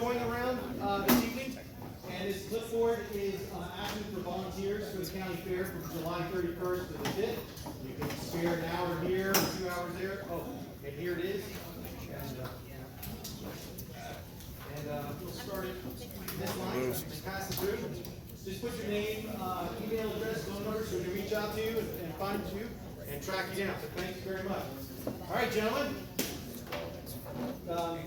going around this evening, and this clipboard is asking for volunteers for the county fair from July 31st to the 5th. You can spare an hour here, 2 hours there. Oh, and here it is. And we'll start it this line and pass it through. Just put your name, email address, phone number so we can reach out to you and find you and track you down. So thank you very much. All right, gentlemen.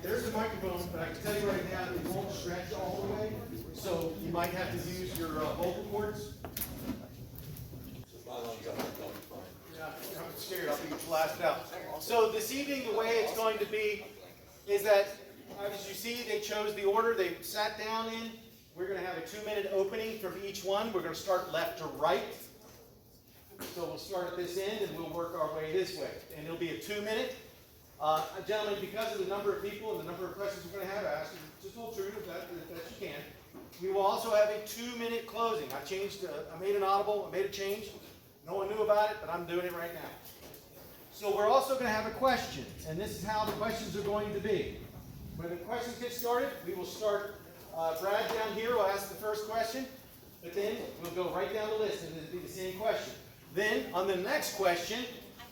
There's a microphone, but I can tell you right now it won't stretch all the way, so you might have to use your vocal cords. Yeah, I'm scared. I'll be blasted out. So this evening, the way it's going to be is that, as you see, they chose the order they sat down in. We're going to have a 2-minute opening from each one. We're going to start left to right. So we'll start at this end and we'll work our way this way. And it'll be a 2-minute. Gentlemen, because of the number of people and the number of questions we're going to have asked, just hold true if that you can. We will also have a 2-minute closing. I made an audible, I made a change. No one knew about it, but I'm doing it right now. So we're also going to have a question, and this is how the questions are going to be. When the questions get started, we will start, Brad down here will ask the first question, but then we'll go right down the list and it'll be the same question. Then, on the next question,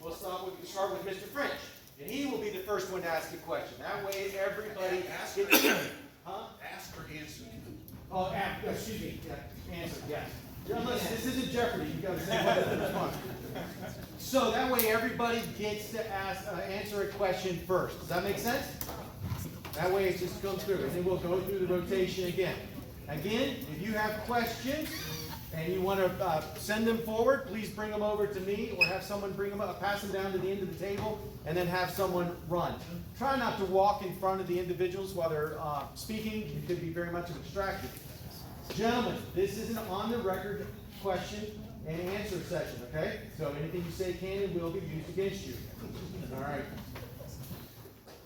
we'll start with Mr. French. And he will be the first one to ask a question. That way everybody Ask or answer. Oh, excuse me. Yeah, answer, yes. Listen, this isn't Jeopardy. You've got to say what the response. So that way everybody gets to answer a question first. Does that make sense? That way it just comes through. And then we'll go through the rotation again. Again, if you have questions, and you want to send them forward, please bring them over to me or have someone bring them up, pass them down to the end of the table, and then have someone run. Try not to walk in front of the individuals while they're speaking. It could be very much of a distraction. Gentlemen, this is an on-the-record question and answer session, okay? So anything you say can and will be used against you. All right.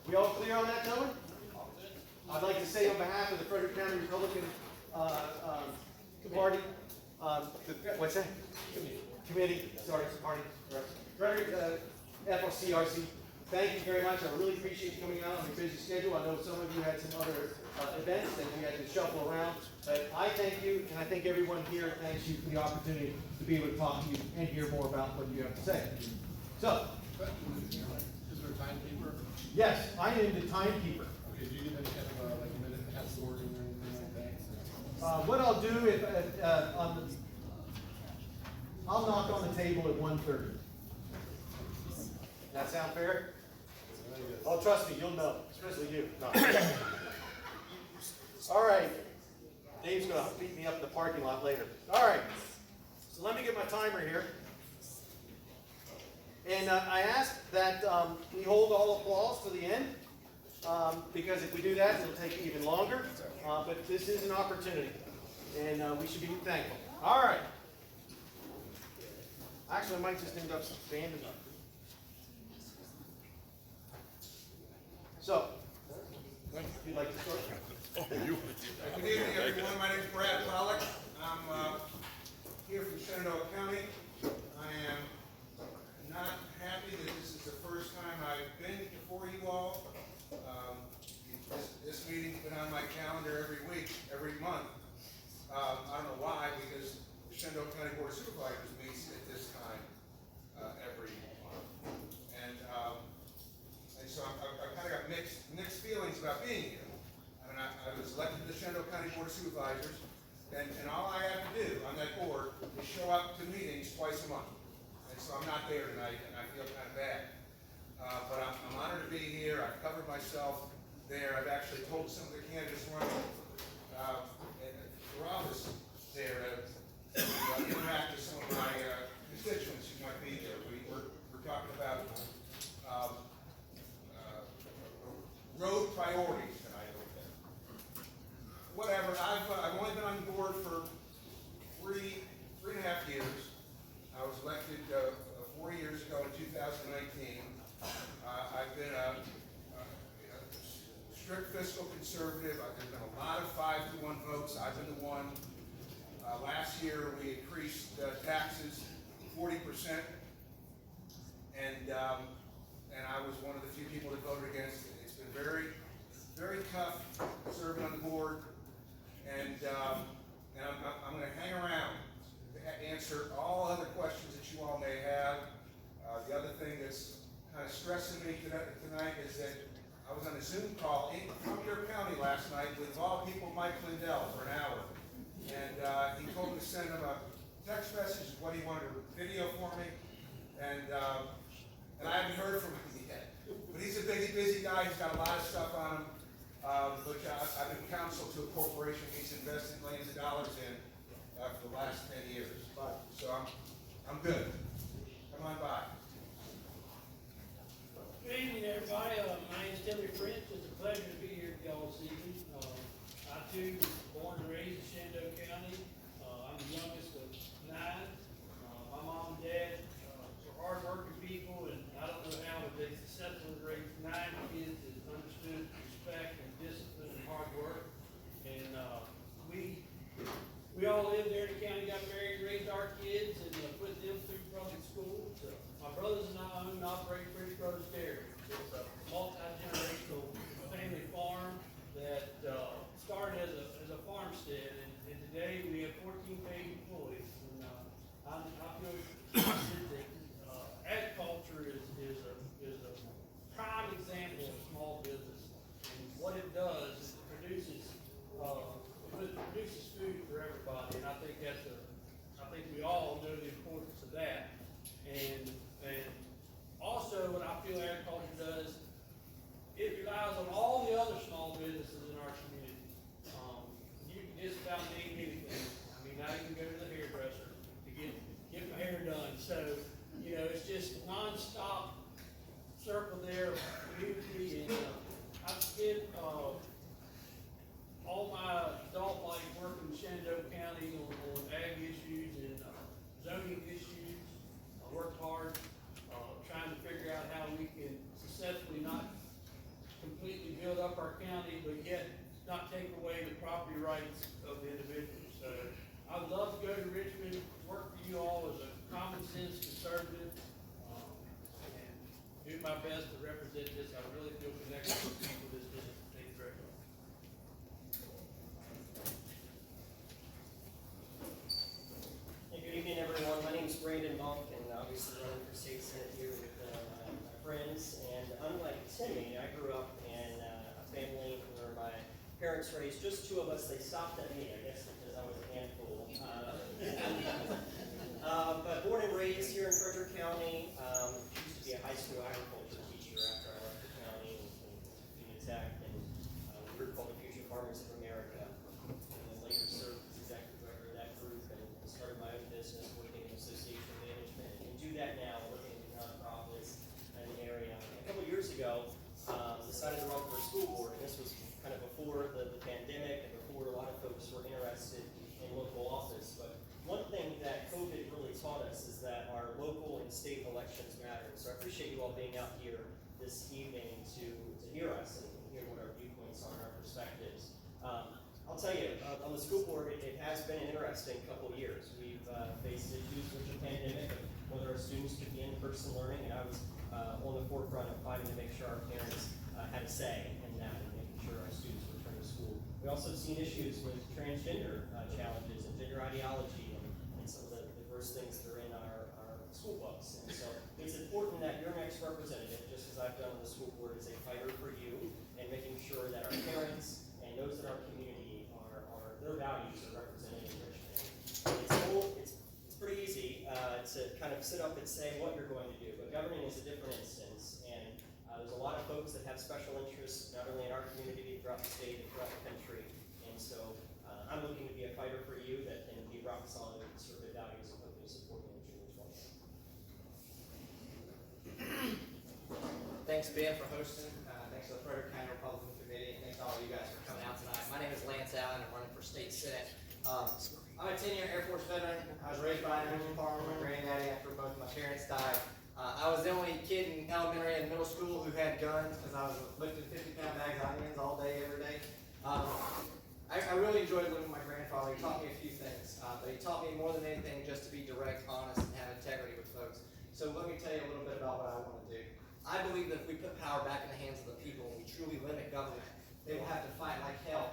We all clear on that, gentlemen? I'd like to say on behalf of the Frederick County Republican Party, what's that? Committee. Sorry, party. Frederick, FLCRC. Thank you very much. I really appreciate you coming out on your busy schedule. I know some of you had some other events that you had to shuffle around. But I thank you, and I think everyone here thanks you for the opportunity to be able to talk to you and hear more about what you have to say. So, Is there a timekeeper? yes, I am the timekeeper. Okay, do you need any kind of like a minute password or anything like that? What I'll do if I'll knock on the table at 1:30. That sound fair? Oh, trust me, you'll know, especially you. No. All right. Dave's going to beat me up in the parking lot later. All right. So let me get my timer here. And I ask that we hold all applause to the end, because if we do that, it'll take even longer. But this is an opportunity, and we should be thankful. All right. Actually, I might just end up standing up. So, if you'd like to start. Good evening, everyone. My name is Brad Pollock. I'm here from Shenandoah County. I am not happy that this is the first time I've been before you all. This meeting's been on my calendar every week, every month. I don't know why, because the Shenandoah County Board of Supervisors meets at this time every month. And so I've kind of got mixed feelings about being here. I mean, I was elected to the Shenandoah County Board of Supervisors, and all I have to do on that board is show up to meetings twice a month. And so I'm not there tonight, and I feel kind of bad. But I'm honored to be here. I've covered myself there. I've actually told some of the candidates running for office there to interact with some of my constituents who might be there. We're talking about road priorities tonight. Whatever. I've only been on the board for three and a half years. I was elected 4 years ago in 2019. I've been a strict fiscal conservative. There's been a lot of 5-to-1 votes. I've been the one. Last year we increased taxes 40%, and I was one of the few people that voted against it. It's been very, very tough serving on the board, and I'm going to hang around to answer all other questions that you all may have. The other thing that's kind of stressing me tonight is that I was on a Zoom call from your county last night with, of all people, Mike Lindell for an hour. And he told me to send him a text message of what he wanted to video for me. And I haven't heard from him yet. But he's a busy guy. He's got a lot of stuff on him. But I've been counsel to a corporation he's invested millions of dollars in for the last 10 years. So I'm good. Come on by. Good evening, everybody. My name is Timmy French. It's a pleasure to be here with y'all this evening. I too was born and raised in Shenandoah County. I'm the youngest of 9. My mom and dad were hardworking people, and I don't know how, but they successfully raised 9 kids that understood respect and discipline and hard work. And we all lived there in the county, got married, raised our kids, and put them through public school. So my brothers and I own and operate Frederick Brothers Dairy. It's a multi-generational family farm that started as a farmstead, and today we have 14 paid employees. And I feel that agriculture is a prime example of small business, and what it does is it produces food for everybody, and I think I think we all know the importance of that. And also what I feel agriculture does, it relies on all the other small businesses in our community. You can just about name anything. I mean, I can go to the hairdresser to get my hair done. So, it's just nonstop circle there of community, and I've spent all my adult life working in Shenandoah County on ag issues and zoning issues. I worked hard trying to figure out how we can successfully not completely build up our county, but yet not take away the property rights of the individuals. So I'd love to go to Richmond, work for you all as a common sense conservative, and do my best to represent this. I really feel connected with people this district. Thank you very much. Hey, good evening, everyone. My name is Brandon Monk, and obviously running for state senate here with my friends. And unlike Timmy, I grew up in a family where my parents raised just 2 of us. They stopped at me, I guess, because I was a handful. But born and raised here in Frederick County. Used to be a high school agriculture teacher after I left the county and Virginia Tech, and we were called the Future Farmers of America. And then later served as executive director of that group and started my own business working in association management, and do that now, working with nonprofits in the area. A couple of years ago, decided to run for a school board, and this was kind of before the pandemic and before a lot of folks were interested in local office. But one thing that COVID really taught us is that our local and state elections matter. So I appreciate you all being out here this evening to hear us and hear what our viewpoints are and our perspectives. I'll tell you, on the school board, it has been an interesting couple of years. We've faced issues with the pandemic of whether our students could be in-person learning, and I was on the forefront of fighting to make sure our parents had a say in that and making sure our students return to school. We also have seen issues with transgender challenges and gender ideology and some of the diverse things that are in our school books. And so it's important that your next representative, just as I've done on the school board, is a fighter for you and making sure that our parents and those in our community their values are represented in Richmond. It's pretty easy to kind of sit up and say what you're going to do, but governing is a different instance, and there's a lot of folks that have special interests, not only in our community, throughout the state and throughout the country, and so I'm looking to be a fighter for you that can be rock solid with conservative values and hopefully support you in June 20th. Thanks, Ben, for hosting. Thanks to the Frederick County Republican Committee, and thanks to all you guys for coming out tonight. My name is Lance Allen. I'm running for state senate. I'm a 10-year Air Force veteran. I was raised by an Indian farmer, my granddaddy, after both my parents died. I was the only kid in elementary and middle school who had guns because I was lifting 50-pound bags of onions all day, every day. I really enjoyed living with my grandfather. He taught me a few things, but he taught me more than anything just to be direct, honest, and have integrity with folks. So let me tell you a little bit about what I want to do. I believe that if we put power back in the hands of the people and we truly limit government, they will have to fight like hell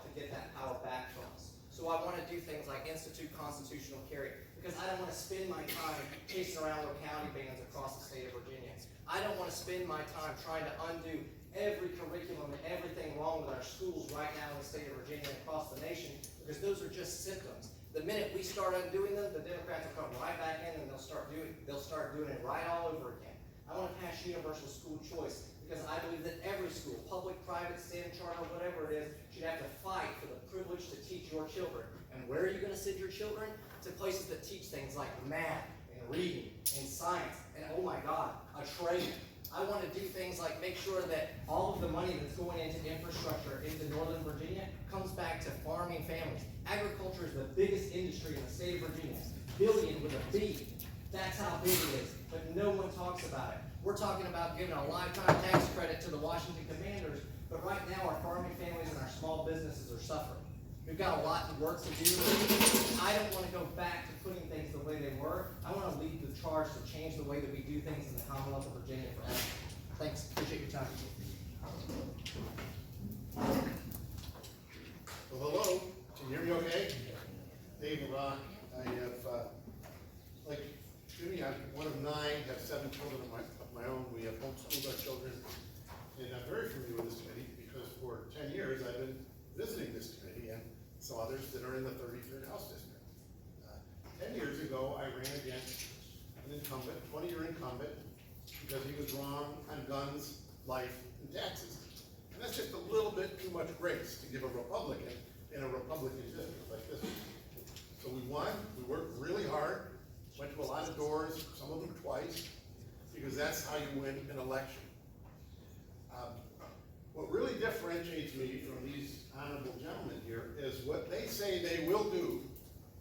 to constitutional carry. Because I don't want to spend my time chasing around locality bans across the state of Virginia. I don't want to spend my time trying to undo every curriculum and everything wrong with our schools right now in the state of Virginia and across the nation, because those are just symptoms. The minute we start undoing them, the Democrats will come right back in and they'll start doing it right all over again. I want to pass universal school choice because I believe that every school, public, private, state charter, whatever it is, should have to fight for the privilege to teach your children. And where are you going to send your children? To places that teach things like math and reading and science and, oh my God, a trade. I want to do things like make sure that all of the money that's going into infrastructure into Northern Virginia comes back to farming families. Agriculture is the biggest industry in the state of Virginia. Billion with a B. That's how big it is. But no one talks about it. We're talking about giving a lifetime tax credit to the Washington Commanders, but right now our farming families and our small businesses are suffering. We've got a lot of work to do. I don't want to go back to putting things the way they were. I want to lead the charge to change the way that we do things in the Commonwealth of Virginia forever. Thanks. Appreciate your time. Well, hello. Can you hear me okay? Dave, I have, like Jimmy, I'm one of 9, have 7 children of my own. We have homeschooled our children. And I'm very familiar with this committee because for 10 years I've been visiting this committee and some others that are in the 33rd House District. 10 years ago, I ran against an incumbent, 20-year incumbent, because he was wrong on guns, life, and taxes. And that's just a little bit too much grace to give a Republican in a Republican district like this. So we won, we worked really hard, went to a lot of doors, some of them twice, because that's how you win an election. What really differentiates me from these honorable gentlemen here is what they say they will do,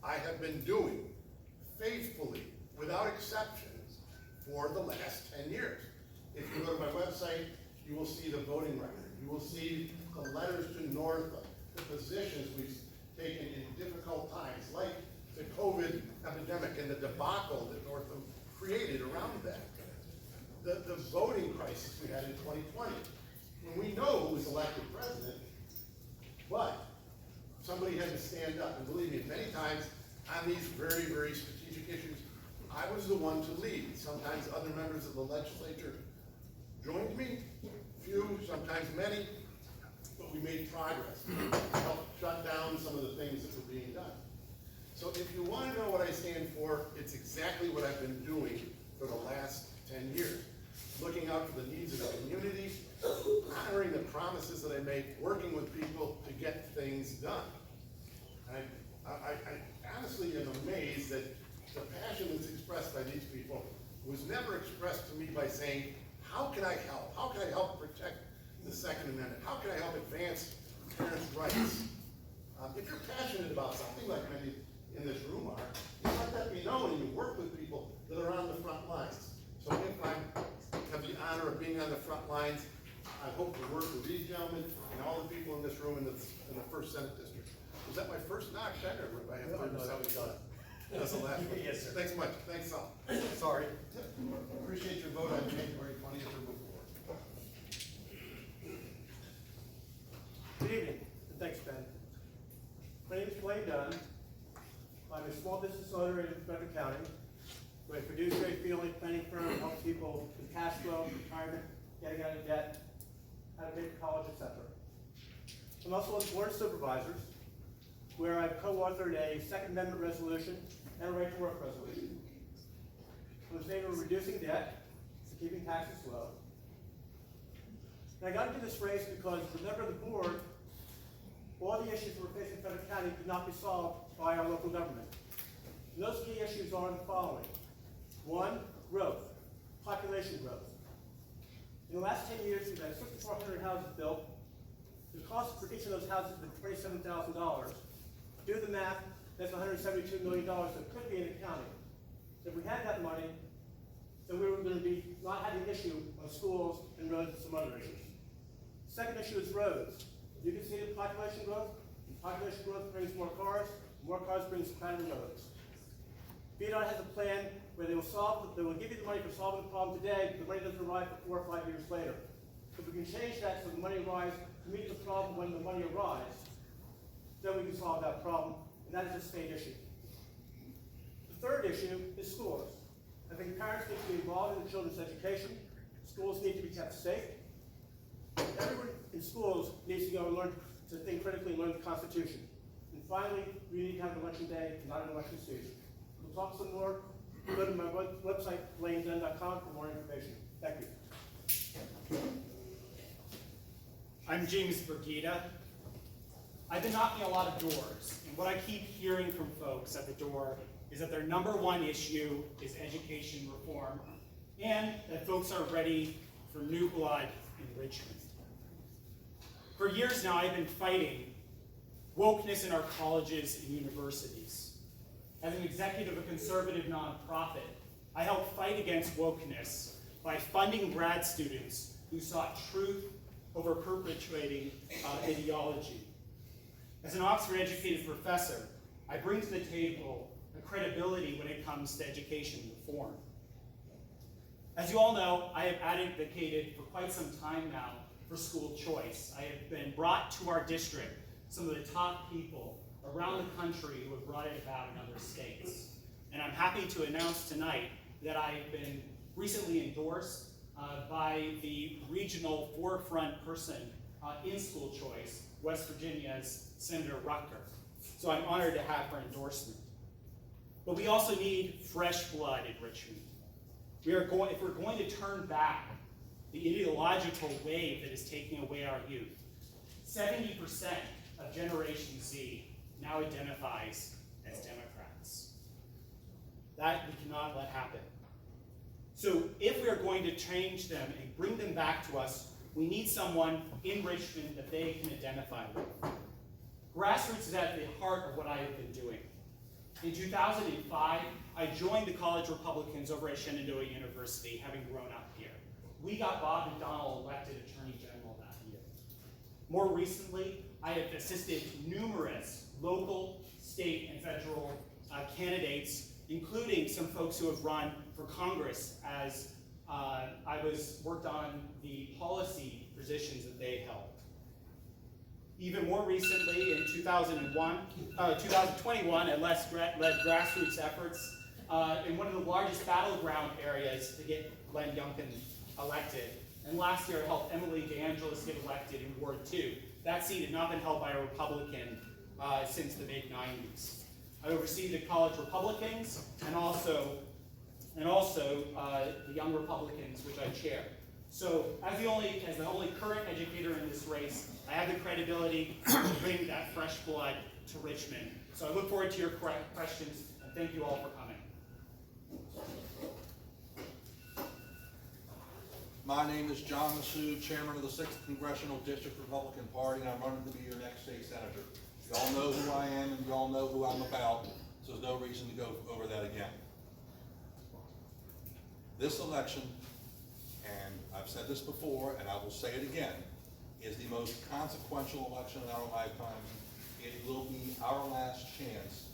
I have been doing faithfully, without exception, for the last 10 years. If you go to my website, you will see the voting record. You will see the letters to Northam, the positions we've taken in difficult times, like the COVID epidemic and the debacle that Northam created around that. The voting crisis we had in 2020. And we know who was elected president, but somebody had to stand up. And believe me, many times on these very, very strategic issues, I was the one to lead. Sometimes other members of the legislature joined me, few, sometimes many, but we made progress. We helped shut down some of the things that were being done. So if you want to know what I stand for, it's exactly what I've been doing for the last 10 years. Looking out for the needs of the community, honoring the promises that I make, working with people to get things done. I honestly am amazed that the passion that's expressed by these people was never expressed to me by saying, how can I help? How can I help protect the Second Amendment? How can I help advance parents' rights? If you're passionate about something like many in this room are, you let that be known and you work with people that are on the front lines. So if I have the honor of being on the front lines, I hope to work with these gentlemen and all the people in this room in the 1st Senate District. Was that my first knock, Ben, or would I have No, that was done. That's the last one. Yes, sir. Thanks much. Thanks all. Sorry. Appreciate your vote on January 20th or before. Good evening, and thanks, Ben. My name is Blaine Dunn. I'm a small business owner in Frederick County. We're a fiduciary field planning firm that helps people with cash flow, retirement, getting out of debt, how to pay for college, etc. I'm also on the board of supervisors, where I've co-authored a Second Amendment resolution and a right to work resolution. I'm in favor of reducing debt and keeping taxes low. And I got into this race because as a member of the board, all the issues we're facing in Frederick County could not be solved by our local government. And those key issues are the following. 1, growth, population growth. In the last 10 years, we've had 6,400 houses built. The cost for each of those houses has been $27,000. Do the math, that's $172 million that could be in the county. If we had that money, then we were going to be not having an issue on schools and roads and some other issues. Second issue is roads. You can see the population growth. Population growth brings more cars brings better roads. VDOT has a plan where they will give you the money for solving the problem today, but the money doesn't arrive for 4 or 5 years later. If we can change that so the money arrives to meet the problem when the money arrives, then we can solve that problem, and that is a state issue. The third issue is schools. I think parents need to be involved in the children's education. Schools need to be kept safe. Everyone in schools needs to go and learn to think critically and learn the Constitution. And finally, we need to have an election day, not an election season. We'll talk some more. Go to my website, lanezen.com, for more information. Thank you. I'm James Bergita. I've been knocking a lot of doors, and what I keep hearing from folks at the door is that their number one issue is education reform, and that folks are ready for new blood in Richmond. For years now, I've been fighting wokeness in our colleges and universities. As an executive of a conservative nonprofit, I help fight against wokeness by funding grad students who sought truth over perpetuating ideology. As an Oxford-educated professor, I bring to the table a credibility when it comes to education reform. As you all know, I have advocated for quite some time now for school choice. I have been brought to our district some of the top people around the country who have brought it about in other states. And I'm happy to announce tonight that I've been recently endorsed by the regional forefront person in school choice, West Virginia's Senator Rucker. So I'm honored to have her endorsement. But we also need fresh blood in Richmond. If we're going to turn back the ideological wave that is taking away our youth, 70% of Generation Z now identifies as Democrats. That we cannot let happen. So if we are going to change them and bring them back to us, we need someone in Richmond that they can identify with. Grassroots is at the heart of what I have been doing. In 2005, I joined the College Republicans over at Shenandoah University, having grown up here. We got Bob McDonnell elected Attorney General that year. More recently, I have assisted numerous local, state, and federal candidates, including some folks who have run for Congress as I worked on the policy positions that they held. Even more recently, in 2021, I led grassroots efforts in one of the largest battleground areas to get Glenn Youngkin elected. And last year, I helped Emily DeAngelis get elected in Ward 2. That seat had not been held by a Republican since the mid-90s. I oversee the college Republicans and also the Young Republicans, which I chair. So as the only current educator in this race, I have the credibility to bring that fresh blood to Richmond. So I look forward to your questions, and thank you all for coming. My name is John Massoud, Chairman of the 6th Congressional District Republican Party, and I'm running to be your next state senator. You all know who I am, and you all know who I'm about, so there's no reason to go over that again. This election, and I've said this before, and I will say it again, is the most consequential election in our lifetime. It will be our last chance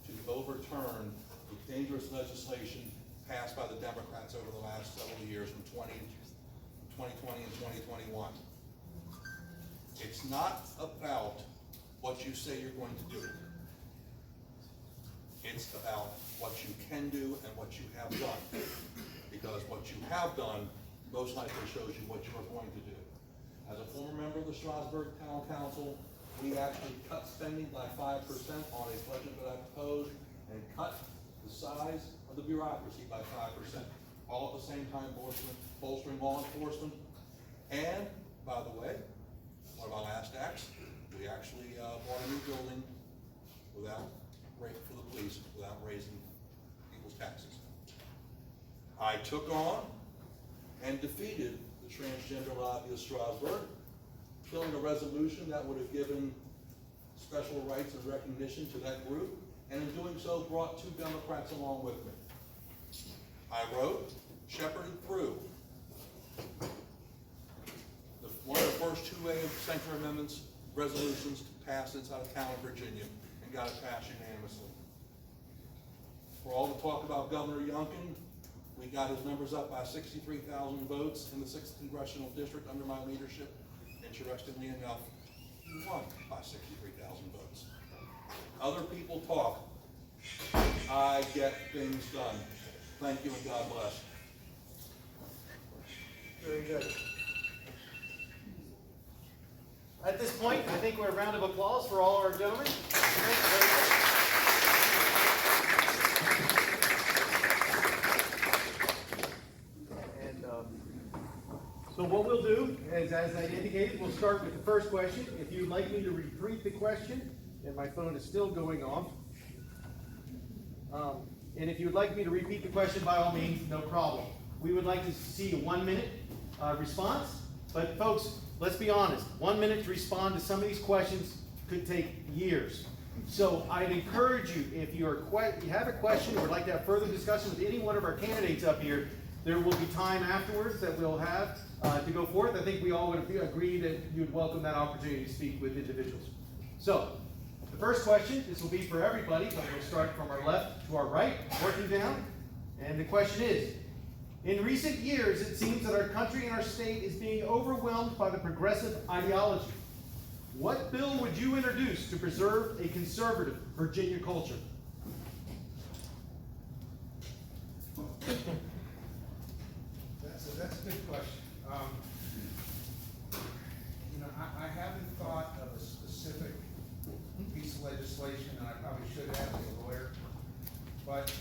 to overturn the dangerous legislation passed by the Democrats over the last several years from 2020 and 2021. It's not about what you say you're going to do. It's about what you can do and what you have done. Because what you have done most likely shows you what you are going to do. As a former member of the Strasburg Town Council, we actually cut spending by 5% on a budget that I proposed and cut the size of the bureaucracy by 5%. All at the same time bolstering law enforcement. And, by the way, one of our last acts, we actually bought a new building for the police without raising people's taxes. I took on and defeated the transgender lobby of Strasburg, killing a resolution that would have given special rights and recognition to that group, and in doing so brought 2 Democrats along with me. I wrote, shepherded through one of the first 2 Sanctuary Amendments resolutions to pass inside of town of Virginia, and got it passed unanimously. For all the talk about Governor Youngkin, we got his numbers up by 63,000 votes in the 6th Congressional District under my leadership. Interestingly enough, he won by 63,000 votes. Other people talk. I get things done. Thank you and God bless. Very good. At this point, I think we're a round of applause for all our gentlemen. Thank you very much. And so what we'll do is, as I indicated, we'll start with the first question. If you'd like me to repeat the question, and my phone is still going off. And if you would like me to repeat the question, by all means, no problem. We would like to see a 1 minute response, but folks, let's be honest, 1 minute to respond to some of these questions could take years. So I'd encourage you, if you have a question or would like to have further discussion with any one of our candidates up here, there will be time afterwards that we'll have to go forth. I think we all would agree that you'd welcome that opportunity to speak with individuals. So, the first question, this will be for everybody, but we'll start from our left to our right, working down. And the question is, in recent years, it seems that our country and our state is being overwhelmed by the progressive ideology. What bill would you introduce to preserve a conservative Virginia culture? That's a good question. I haven't thought of a specific piece of legislation, and I probably should have as a lawyer. But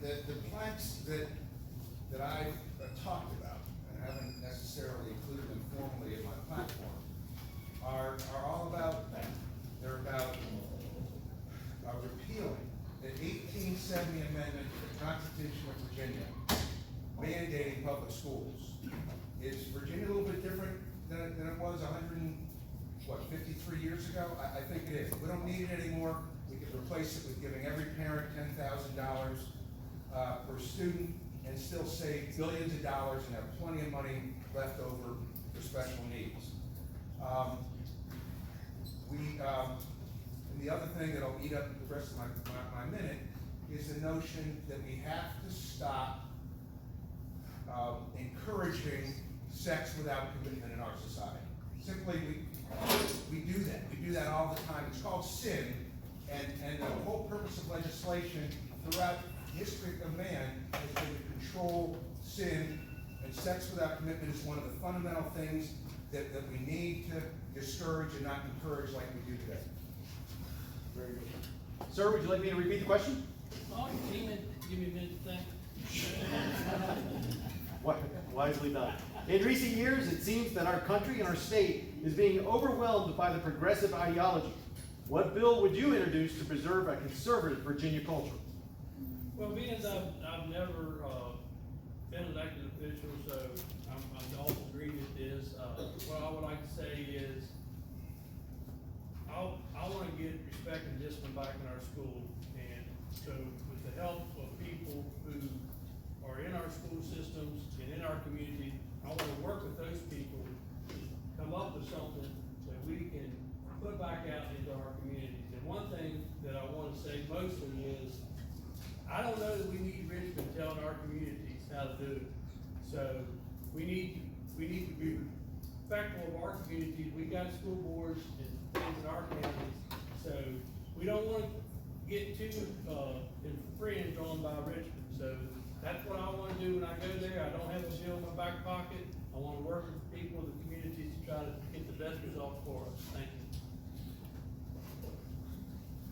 the planks that I've talked about, and haven't necessarily included them formally in my platform, are all about that. They're about repealing the 1870 amendment to the Constitution of Virginia, mandating public schools. Is Virginia a little bit different than it was 53 years ago? I think it is. We don't need it anymore. We could replace it with giving every parent $10,000 per student and still save billions of dollars and have plenty of money left over for special needs. And the other thing that'll eat up the rest of my minute is the notion that we have to stop encouraging sex without commitment in our society. Simply, we do that. We do that all the time. It's called sin, and the whole purpose of legislation throughout the history of man has been to control sin, and sex without commitment is one of the fundamental things that we need to discourage and not encourage like we do today. Very good. Sir, would you like me to repeat the question? Oh, you can give me a minute to think. Wisely done. In recent years, it seems that our country and our state is being overwhelmed by the progressive ideology. What bill would you introduce to preserve a conservative Virginia culture? Well, being as I've never been an elected official, so I'm all agreed with this. What I would like to say is, I want to get respect and discipline back in our school, and so with the help of people who are in our school systems and in our community, I want to work with those people to come up with something that we can put back out into our communities. And one thing that I want to say mostly is, I don't know that we need Richmond telling our communities how to do it. So we need to be respectful of our communities. We got school boards and things in our counties, so we don't want to get too infringed on by Richmond. So that's what I want to do when I go there. I don't have a bill in my back pocket. I want to work with the people of the communities to try to get the best result for us. Thank you.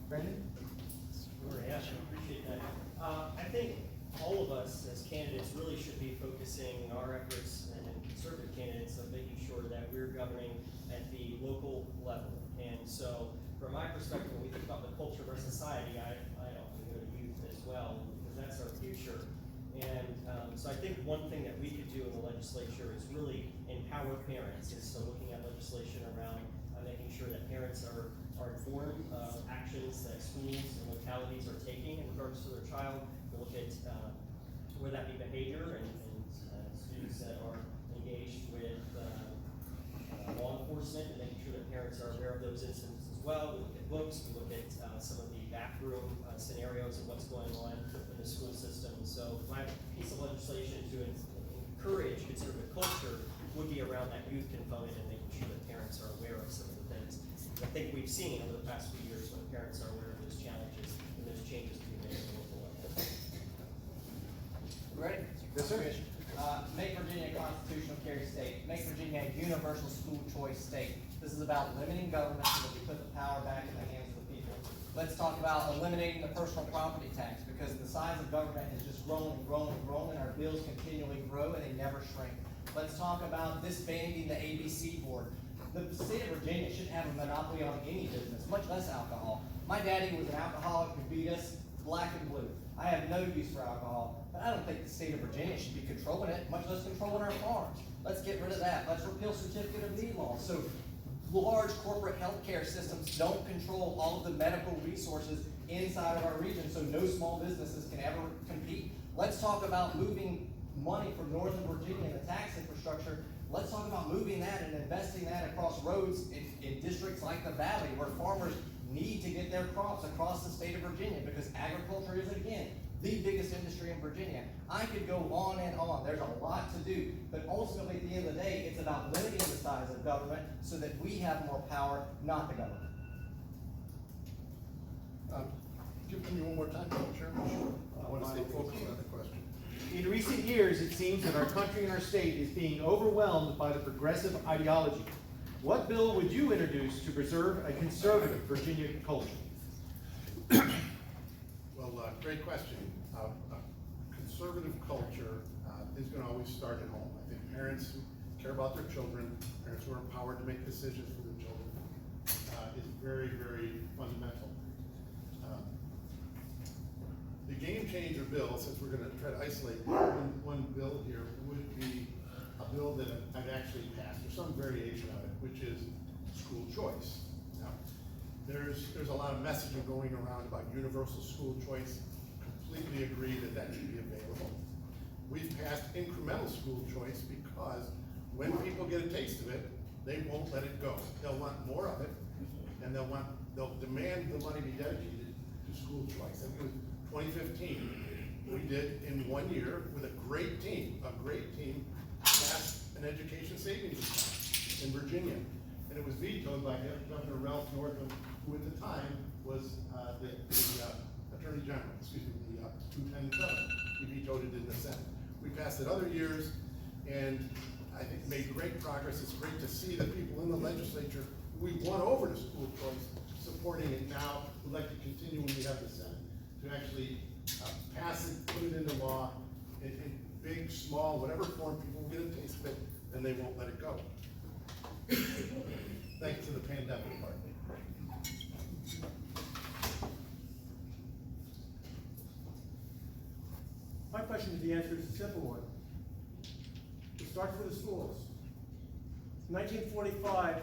Brandon? Sure, yeah, I appreciate that. I think all of us as candidates really should be focusing our efforts, and conservative candidates, of making sure that we're governing at the local level. And so, from my perspective, when we think about the culture of our society, I often go to youth as well, because that's our future. And so I think one thing that we could do in the legislature is really empower parents. And so looking at legislation around making sure that parents are informed of actions that schools and localities are taking in regards to their child. We look at whether that be behavior and students that are engaged with law enforcement, and making sure that parents are aware of those incidents as well. We look at books, we look at some of the backroom scenarios of what's going on in the school system. So my piece of legislation to encourage conservative culture would be around that youth component and making sure that parents are aware of some of the things. I think we've seen over the past few years when parents are aware of those challenges and those changes to be made at the local level. Ready? Yes, sir. Make Virginia a constitutional carry state. Make Virginia a universal school choice state. This is about limiting government so that we put the power back in the hands of the people. Let's talk about eliminating the personal property tax because the size of government has just grown and grown and grown and our bills continually grow and they never shrink. Let's talk about disbanding the ABC board. The state of Virginia shouldn't have a monopoly on any business, much less alcohol. My daddy was an alcoholic who beat us black and blue. I have no use for alcohol, but I don't think the state of Virginia should be controlling it, much less controlling our farms. Let's get rid of that. Let's repeal certificate of need laws. So large corporate healthcare systems don't control all of the medical resources inside of our region, so no small businesses can ever compete. Let's talk about moving money from Northern Virginia, the tax infrastructure. Let's talk about moving that and investing that across roads in districts like the Valley where farmers need to get their crops across the state of Virginia because agriculture is, again, the biggest industry in Virginia. I could go on and on. There's a lot to do. But ultimately, at the end of the day, it's about limiting the size of government so that we have more power, not the government. Give me one more time, Mr. Chairman. I want to stay focused on the question. In recent years, it seems that our country and our state is being overwhelmed by the progressive ideology. What bill would you introduce to preserve a conservative Virginia culture? Well, great question. Conservative culture is going to always start at home. I think parents who care about their children, parents who are empowered to make decisions for their children, is very, very fundamental. The game changer bill, since we're going to try to isolate one bill here, would be a bill that I've actually passed, or some variation of it, which is school choice. Now, there's a lot of messaging going around about universal school choice. Completely agree that that should be available. We've passed incremental school choice because when people get a taste of it, they won't let it go. They'll want more of it, and they'll demand the money be dedicated to school choice. I think it was 2015, we did in 1 year with a great team, passed an education savings account in Virginia. And it was vetoed by Governor Ralph Northam, who at the time was the Attorney General, the Lieutenant Governor. He vetoed it in the Senate. We passed it other years, and I think made great progress. It's great to see the people in the legislature who we won over to school choice supporting it now. Would like to continue when we have the Senate to actually pass it, put it into law in big, small, whatever form people will get a taste of it, and they won't let it go. Thanks to the pandemic part. My question is, the answer is a simple one. It starts with the schools. In 1945,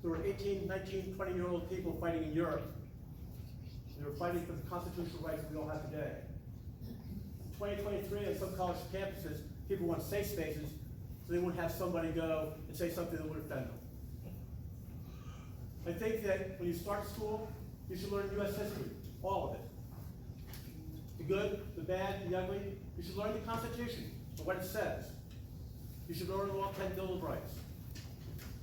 there were 18, 19, 20-year-old people fighting in Europe. They were fighting for the constitutional rights we all have today. In 2023, on some college campuses, people want safe spaces so they wouldn't have somebody go and say something that would offend them. I think that when you start school, you should learn U.S. history, all of it. The good, the bad, the ugly. You should learn the Constitution and what it says. You should learn all 10 Bill of Rights.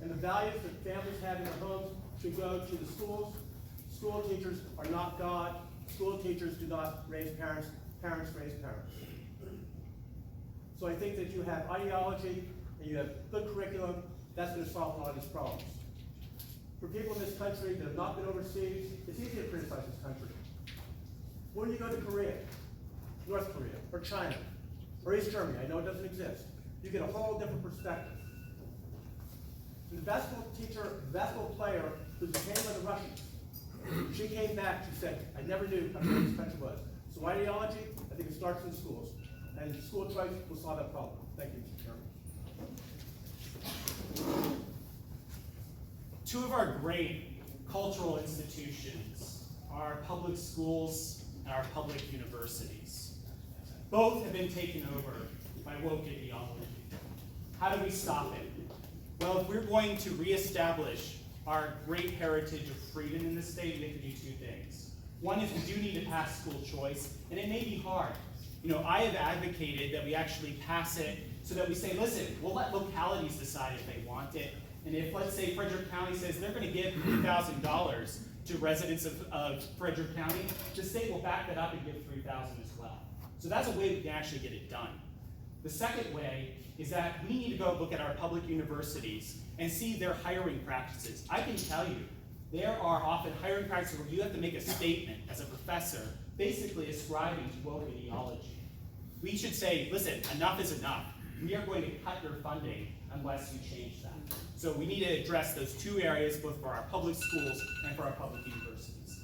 And the values that families have in their homes should go to the schools. School teachers are not God. School teachers do not raise parents. Parents raise parents. So I think that you have ideology and you have good curriculum. That's going to solve a lot of these problems. For people in this country that have not been overseas, it's easy to criticize this country. When you go to Korea, North Korea, or China, or East Germany, I know it doesn't exist, you get a whole different perspective. The basketball teacher, the basketball player who's detained by the Russians, she came back, she said, I never knew how great this country was. So ideology, I think it starts in schools. And school choice will solve that problem. Thank you, Mr. Chairman. Two of our great cultural institutions are public schools and our public universities. Both have been taken over by woke ideology. How do we stop it? Well, if we're going to reestablish our great heritage of freedom in this state, we have to do two things. One is we do need to pass school choice, and it may be hard. You know, I have advocated that we actually pass it so that we say, listen, we'll let localities decide if they want it, And if, let's say, Frederick County says they're gonna give $3,000 to residents of Frederick County, the state will back that up and give $3,000 as well. So that's a way we can actually get it done. The second way is that we need to go look at our public universities and see their hiring practices. I can tell you, there are often hiring practices where you have to make a statement as a professor, basically ascribing to woke ideology. We should say, listen, enough is enough. We are going to cut your funding unless you change that. So we need to address those two areas, both for our public schools and for our public universities.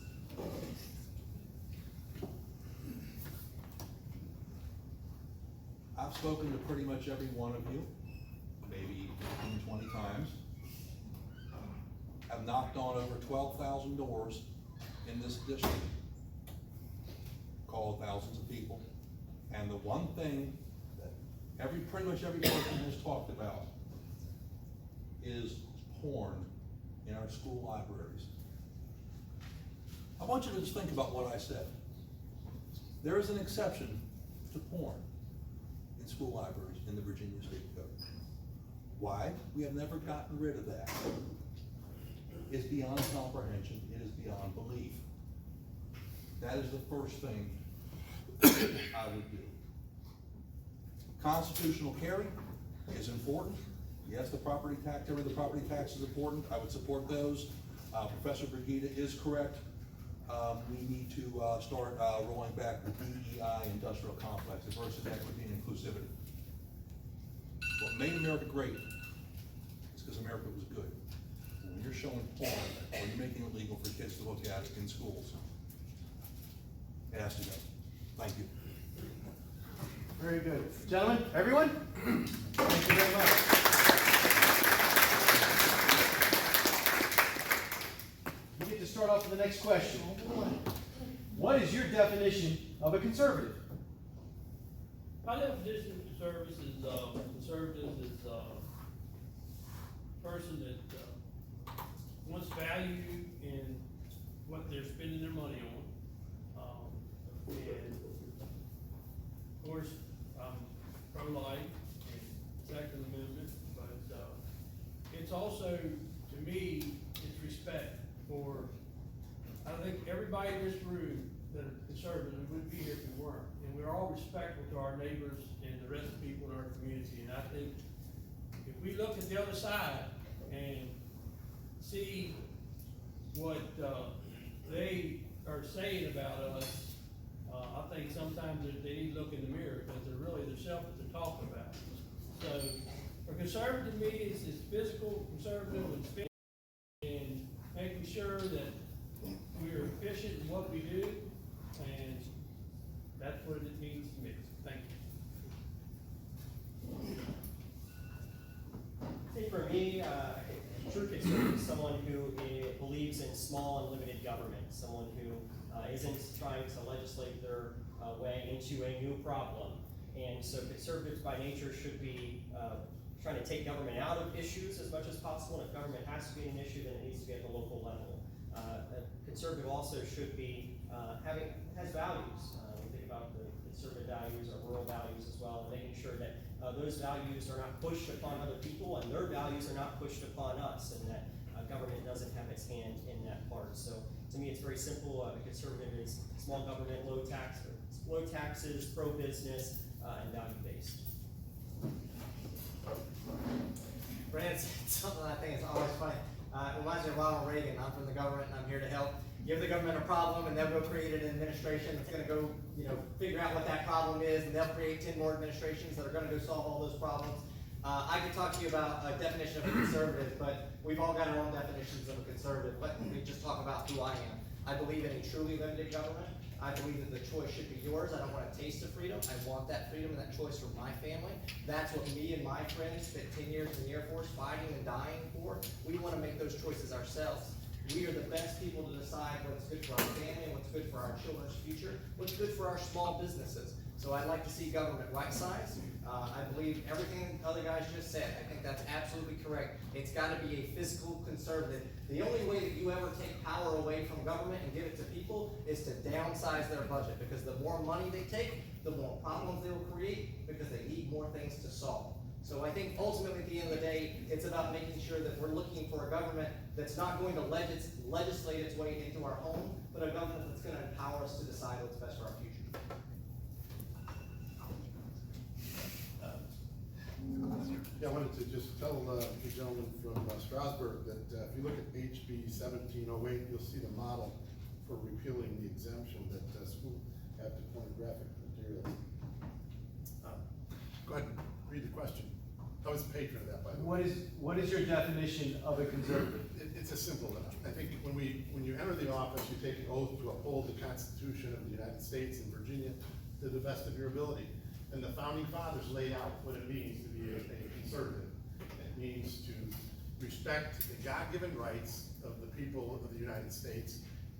I've spoken to pretty much every one of you, maybe 15, 20 times. I've knocked on over 12,000 doors in this district, called thousands of people, and the one thing that pretty much every person has talked about is porn in our school libraries. I want you to just think about what I said. There is an exception to porn in school libraries in the Virginia State Code. Why? We have never gotten rid of that. It's beyond comprehension, it is beyond belief. That is the first thing I would do. Constitutional carry is important. Yes, the property tax, the property tax is important. I would support those. Professor Brigida is correct. We need to start rolling back the DEI industrial complex, diversity, equity, and inclusivity. What made America great is because America was good. When you're showing porn, or you're making it legal for kids to look at it in schools, it has to go. Thank you. Very good. Gentlemen, everyone, thank you very much. We get to start off with the next question. What is your definition of a conservative? My definition of conservative is a person that wants value in what they're spending their money on. And of course, I'm pro-life and Second Amendment, but it's also, to me, it's respect for, I think everybody in this room that are conservative wouldn't be here if we weren't. And we're all respectful to our neighbors and the rest of the people in our community. And I think if we look at the other side and see what they are saying about us, I think sometimes they need to look in the mirror because they're really themselves that they're talking about. So, for conservative to me is physical, conservative, and spiritual, and making sure that we're efficient in what we do, and that's what it means to me. Thank you. I think for me, true conservative is someone who believes in small and limited government, someone who isn't trying to legislate their way into a new problem. And so conservatives by nature should be trying to take government out of issues as much as possible. And if government has to be an issue, then it needs to be at the local level. A conservative also should be has values. We think about the conservative values or rural values as well, and making sure that those values are not pushed upon other people and their values are not pushed upon us, and that government doesn't have its hand in that part. So to me, it's very simple. The conservative is small government, low taxes, pro-business, and value-based. Brandon said something I think is always funny. It reminds me of Ronald Reagan. I'm from the government and I'm here to help. Give the government a problem and they'll go create an administration that's gonna go, figure out what that problem is, and they'll create 10 more administrations that are gonna go solve all those problems. I could talk to you about a definition of a conservative, but we've all got our own definitions of a conservative. Let me just talk about who I am. I believe in a truly limited government. I believe that the choice should be yours. I don't want a taste of freedom. I want that freedom and that choice for my family. That's what me and my friends spent 10 years in the Air Force fighting and dying for. We want to make those choices ourselves. We are the best people to decide what's good for our family, what's good for our children's future, what's good for our small businesses. So I'd like to see government right-sized. I believe everything the other guys just said. I think that's absolutely correct. It's got to be a fiscal conservative. The only way that you ever take power away from government and give it to people is to downsize their budget, because the more money they take, the more problems they will create, because they need more things to solve. So I think ultimately, at the end of the day, it's about making sure that we're looking for a government that's not going to legislate its way into our home, but a government that's going to empower us to decide what's best for our future. Yeah, I wanted to just tell the gentleman from Strasbourg that if you look at HB 1708, you'll see the model for repealing the exemption that schools have to pornographic materials. Go ahead, read the question. I was a patron of that, by the way. What is your definition of a conservative? It's a simple one. I think when you enter the office, you take an oath to uphold the Constitution of the United States and Virginia to the best of your ability. And the founding fathers laid out what it means to be a conservative. It means to respect the God-given rights of the people of the United States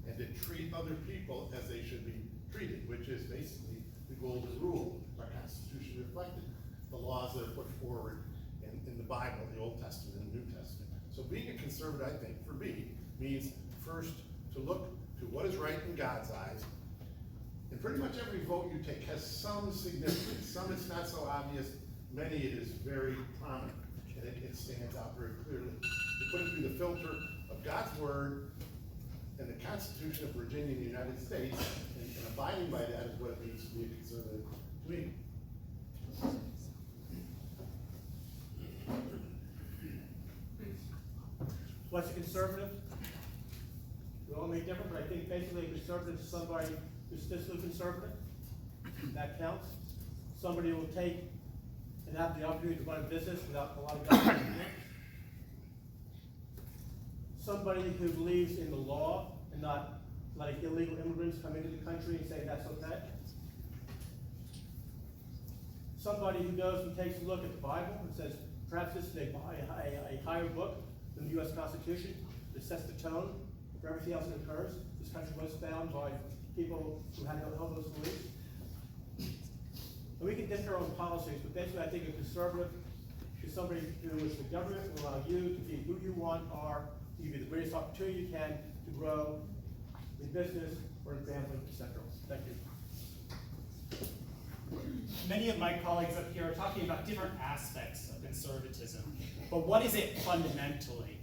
and to treat other people as they should be treated, which is basically the golden rule our Constitution reflected, the laws that are put forward in the Bible, the Old Testament and the New Testament. So being a conservative, I think, for me, means first to look to what is right in God's eyes. And pretty much every vote you take has some significance. Some it's not so obvious, many it is very prominent, and it stands out very clearly. You put it through the filter of God's Word and the Constitution of Virginia and the United States, and abiding by that is what it means to be a conservative to me. What's a conservative? We all may differ, but I think basically a conservative is somebody who's fiscally conservative. That counts. Somebody who will take and have the opportunity to run a business without a lot of government. Somebody who believes in the law and not letting illegal immigrants come into the country and say that's okay. Somebody who goes and takes a look at the Bible and says, perhaps this is a higher book than the U.S. Constitution that sets the tone for everything else that occurs. This country was found by people who had no those beliefs. And we can differ on policies, but basically I think a conservative is somebody who is the government will allow you to be who you want are, to give you the greatest opportunity you can to grow in business or in family, etc. Thank you. Many of my colleagues up here are talking about different aspects of conservatism, but what is it fundamentally?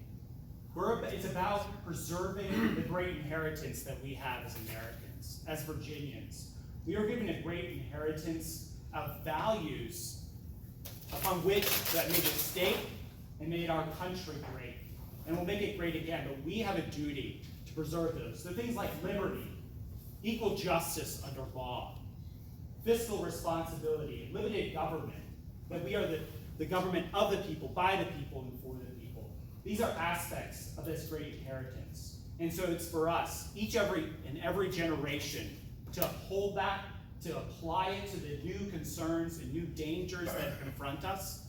It's about preserving the great inheritance that we have as Americans, as Virginians. We are given a great inheritance of values upon which that made the state and made our country great, and will make it great again, but we have a duty to preserve those. So things like liberty, equal justice under law, fiscal responsibility, limited government, that we are the government of the people, by the people, and for the people. These are aspects of this great inheritance. And so it's for us, every generation, to hold that, to apply it to the new concerns and new dangers that confront us.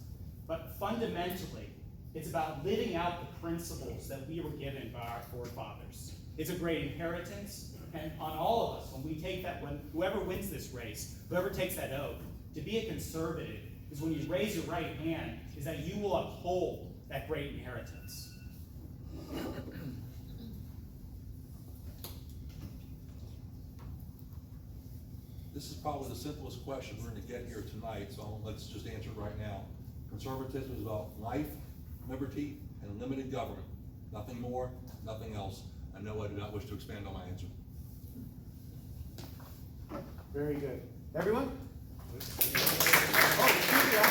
But fundamentally, it's about living out the principles that we were given by our forefathers. It's a great inheritance. And on all of us, when we take that, when whoever wins this race, whoever takes that oath, to be a conservative is when you raise your right hand, is that you will uphold that great inheritance. This is probably the simplest question we're going to get here tonight, so let's just answer it right now. Conservatism is about life, liberty, and limited government. Nothing more, nothing else. And no, I do not wish to expand on my answer. Very good. Everyone? Oh, excuse me, I'm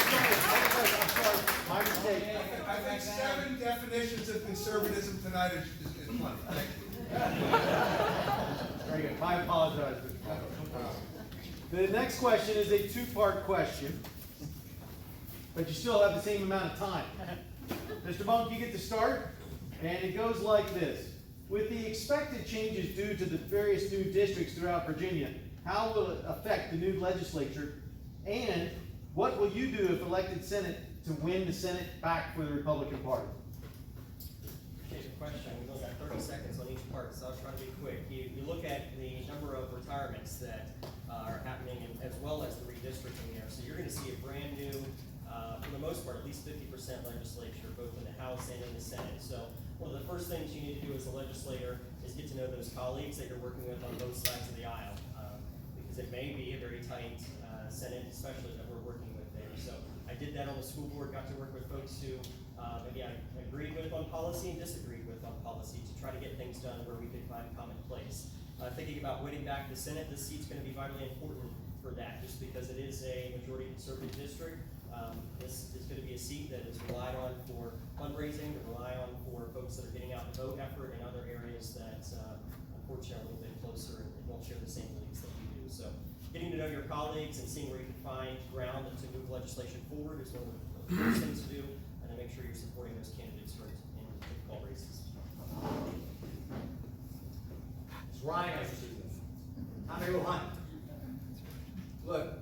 sorry, my mistake. I think 7 definitions of conservatism tonight is plenty. Thank you. Very good, I apologize. The next question is a 2-part question, but you still have the same amount of time. Mr. Monk, you get to start, and it goes like this. With the expected changes due to the various new districts throughout Virginia, how will it affect the new legislature? And what will you do if elected Senate to win the Senate back for the Republican Party? Appreciate the question. We've only got 30 seconds on each part, so I'll try to be quick. You look at the number of retirements that are happening, as well as the redistricting there. So you're going to see a brand new, for the most part, at least 50% legislature, both in the House and in the Senate. So one of the first things you need to do as a legislator is get to know those colleagues that you're working with on both sides of the aisle. Because it may be a very tight Senate, especially that we're working with there. County. So I did that on the school board, got to work with folks who maybe I agreed with on policy and disagreed with on policy to try to get things done where we could find common place. Thinking about winning back the Senate, this seat's going to be vitally important for that, just because it is a majority conservative district. This is going to be a seat that is relied on for fundraising, to rely on for folks that are getting out the vote effort in other areas that unfortunately are a little bit closer and don't share the same beliefs that we do. So getting to know your colleagues and seeing where you can find ground to move legislation forward is one of the first things to do, and to make sure you're supporting those candidates for in difficult races. It's Ryan. I'm Able Hunt. Look,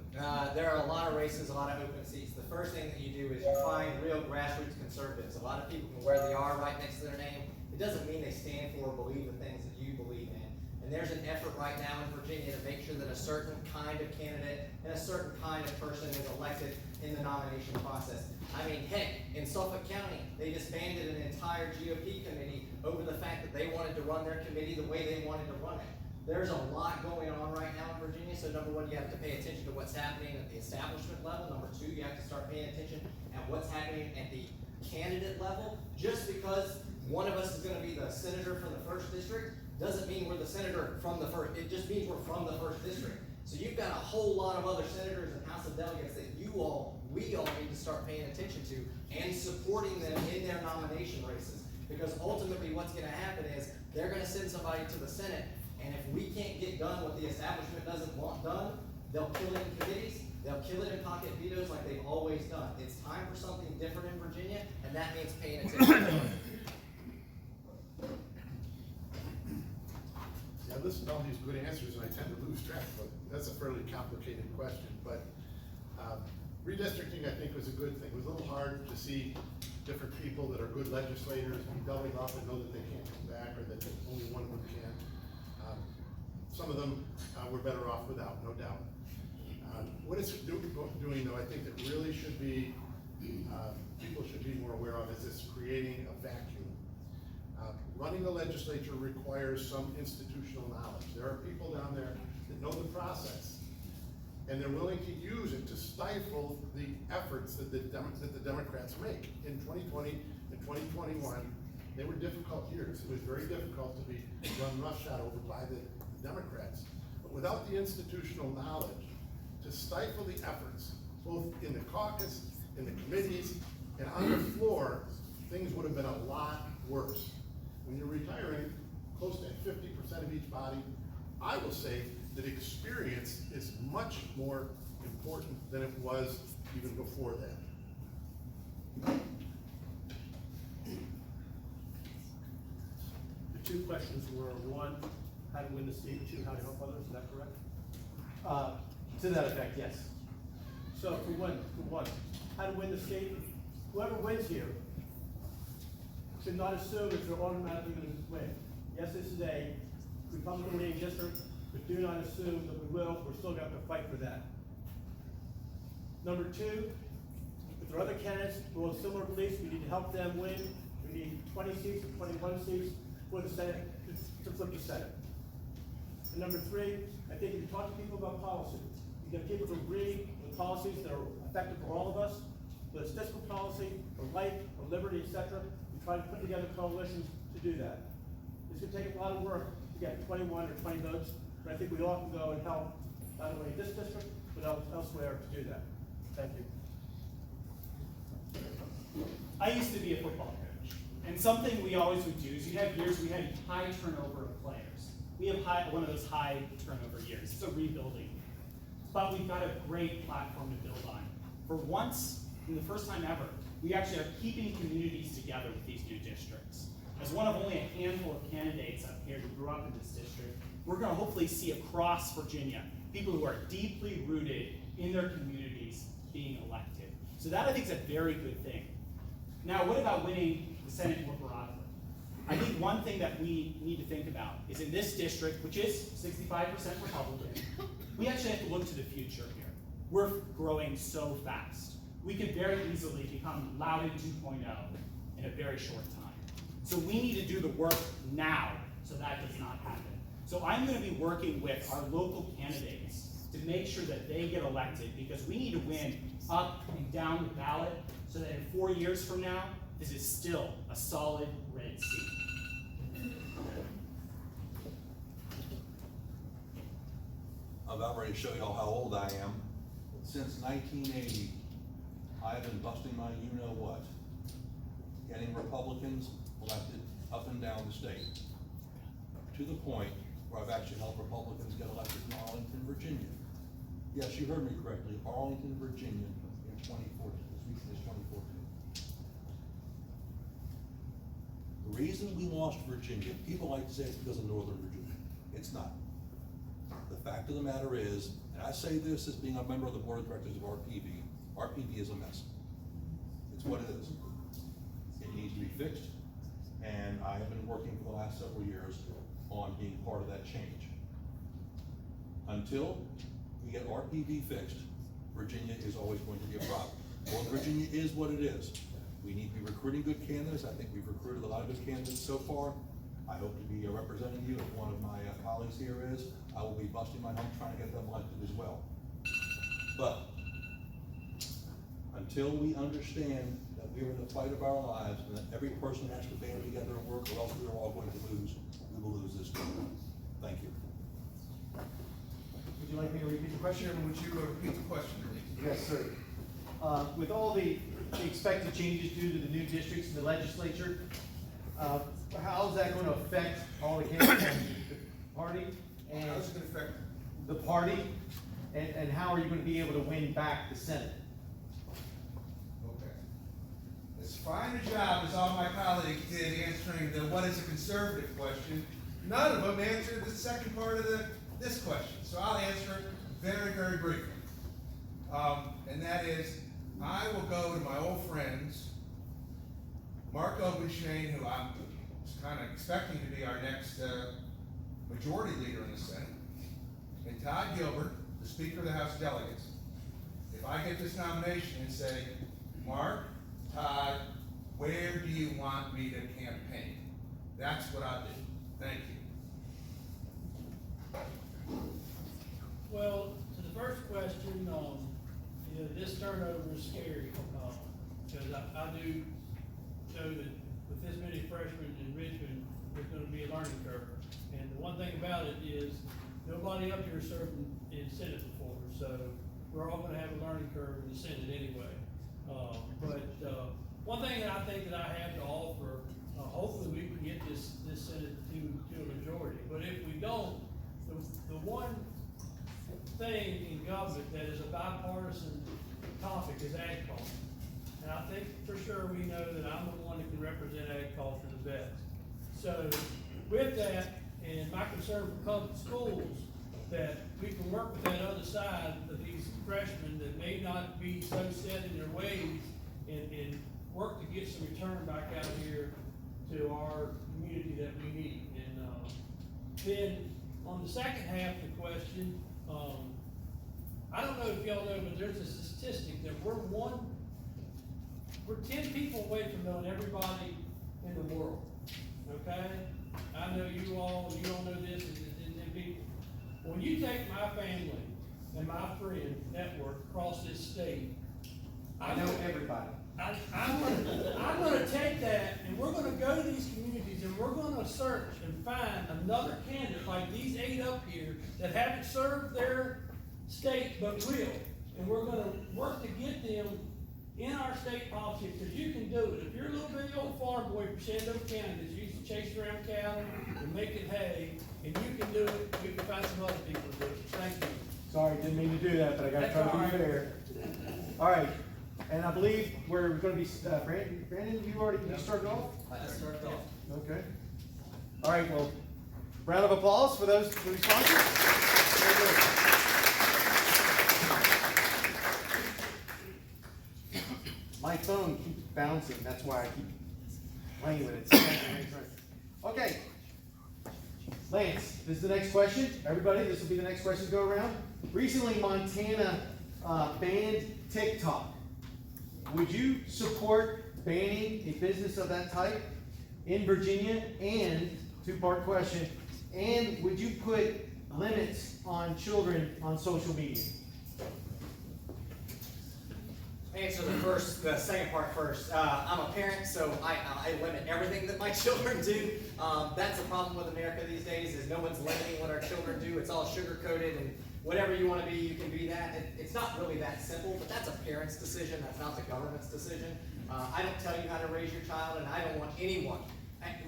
there are a lot of races, a lot of open seats. The first thing that you do is you find real grassroots conservatives. A lot of people can wear the R right next to their name. It doesn't mean they stand for or believe the things that you believe in. And there's an effort right now in Virginia to make sure that a certain kind of candidate and a certain kind of person is elected in the nomination process. I mean, heck, in Suffolk County, they disbanded an entire GOP committee over the fact that they wanted to run their committee the way they wanted to run it. There's a lot going on right now in Virginia, so number one, you have to pay attention to what's happening at the establishment level. Number two, you have to start paying attention at what's happening at the candidate level. Just because one of us is going to be the senator from the first district doesn't mean we're the senator from the first, it just means we're from the first district. So you've got a whole lot of other senators and House of Delegates that we all need to start paying attention to and supporting them in their nomination races. Because ultimately what's going to happen is they're going to send somebody to the Senate, and if we can't get done what the establishment doesn't want done, they'll kill it in committees, they'll kill it in pocket vetoes like they've always done. It's time for something different in Virginia, and that means paying attention to it. I listen to all these good answers and I tend to lose track, but that's a fairly complicated question. But redistricting, I think, was a good thing. It was a little hard to see different people that are good legislators be doubling up and know that they can't come back, or that only one of them can. Some of them were better off without, no doubt. What it's doing, though, I think that really should be, people should be more aware of, is this creating a vacuum. Running the legislature requires some institutional knowledge. There are people down there that know the process, and they're willing to use it to stifle the efforts that the Democrats make. In 2020 and 2021, they were difficult years. It was very difficult to be run roughshod over by the Democrats. But without the institutional knowledge to stifle the efforts, both in the caucus, in the committees, and on the floor, things would have been a lot worse. When you're retiring close to 50% of each body, I will say that experience is much more important than it was even before that. The two questions were, one, how to win the seat, two, how to help others, is that correct? To that effect, yes. So for one, how to win the seat, whoever wins here should not assume that they're automatically going to win. Yes, this is a Republican winning district, but do not assume that we will. We're still going to have to fight for that. Number two, if there are other candidates who have similar beliefs, we need to help them win. We need 20 seats or 21 seats for the Senate to flip the Senate. And number three, I think if you talk to people about policy, you get people to agree with policies that are effective for all of us, whether it's fiscal policy, or life, or liberty, etc. We try to put together coalitions to do that. It's going to take a lot of work to get 21 or 20 votes, but I think we all can go and help, not only this district, but elsewhere to do that. Thank you. I used to be a football coach, and something we always would do is we had high turnover of players. We have one of those high turnover years. It's a rebuilding year. But we've got a great platform to build on. For once, in the first time ever, we actually are keeping communities together with these new districts. As one of only a handful of candidates up here who grew up in this district, we're going to hopefully see across Virginia people who are deeply rooted in their communities being elected. So that, I think, is a very good thing. Now, what about winning the Senate more broadly? I think one thing that we need to think about is in this district, which is 65% Republican, we actually have to look to the future here. We're growing so fast. We could very easily become Loudoun 2.0 in a very short time. So we need to do the work now so that does not happen. So I'm going to be working with our local candidates to make sure that they get elected, because we need to win up and down the ballot so that in 4 years from now, this is still a solid red seat. I'm about ready to show y'all how old I am. Since 1980, I've been busting my you-know-what, getting Republicans elected up and down the state, to the point where I've actually helped Republicans get elected in Arlington, Virginia. Yes, you heard me correctly, Arlington, Virginia in 2014, as recent as 2014. The reason we lost Virginia, people like to say it's because of Northern Virginia. It's not. The fact of the matter is, and I say this as being a member of the board of directors of RPV is a mess. It's what it is. It needs to be fixed, and I have been working for the last several years on being part of that change. Until we get RPV fixed, Virginia is always going to be a problem. Northern Virginia is what it is. We need to be recruiting good candidates. I think we've recruited a lot of good candidates so far. I hope to be representing you. If one of my colleagues here is, I will be busting my hump trying to get them elected as well. But until we understand that we are in the fight of our lives and that every person has to band together and work, or else we are all going to lose, we will lose this game. Thank you. Would you like me to repeat the question? Chairman, would you repeat the question, please? Yes, sir. With all the expected changes due to the new districts in the legislature, how is that going to affect all the candidates in the party and How does it affect? the party? And how are you going to be able to win back the Senate? Okay. As fine a job as all my colleagues did answering the what is a conservative question, none of them answered the second part of this question. So I'll answer it very, very briefly. And that is, I will go to my old friends, Mark Obenshain, who I'm kind of expecting to be our next majority leader in the Senate, and Todd Gilbert, the Speaker of the House of Delegates. If I get this nomination and say, Mark, Todd, where do you want me to campaign? That's what I'll do. Thank you. Well, to the first question, this turnover is scary, because I do know that with this many freshmen in Richmond, there's gonna be a learning curve. And the one thing about it is, nobody up here served in Senate before, so we're all gonna have a learning curve in the Senate anyway. One thing that I think that I have to offer, hopefully we can get this Senate to a majority, but if we don't, the one thing in government that is a bipartisan topic is agriculture. And I think for sure we know that I'm the one that can represent agriculture the best. So with that, and my concern for public schools, that we can work with that other side of these freshmen that may not be so set in their ways and work to get some return back out here to our community that we need. And then on the second half of the question, I don't know if y'all know, but there's a statistic that we're 10 people away from knowing everybody in the world, okay? I know you all know this, and people. When you take my family and my friend network across this state, I know everybody. I'm gonna take that, and we're gonna go to these communities, and we're gonna search and find another candidate like these 8 up here that haven't served their state but will. And we're gonna work to get them in our state politics, because you can do it. If you're a little bitty old farm boy from Shenandoah County that's used to chase around cattle and making hay, and you can do it, we can find some other people to do it. Thank you. Sorry, didn't mean to do that, but I gotta try to be fair. All right, and I believe we're gonna be, Brandon, you started off? I started off. Okay. All right, well, round of applause for those sponsors. Very good. My phone keeps bouncing, that's why I keep playing with it. Okay. Lance, this is the next question. Everybody, this will be the next question to go around. Recently, Montana banned TikTok. Would you support banning a business of that type in Virginia? And, two-part question, and would you put limits on children on social media? Answer the second part first. I'm a parent, so I limit everything that my children do. That's the problem with America these days, is no one's limiting what our children do. It's all sugar-coated, and whatever you want to be, you can be that. It's not really that simple, but that's a parent's decision. That's not the government's decision. I don't tell you how to raise your child, and I don't want anyone,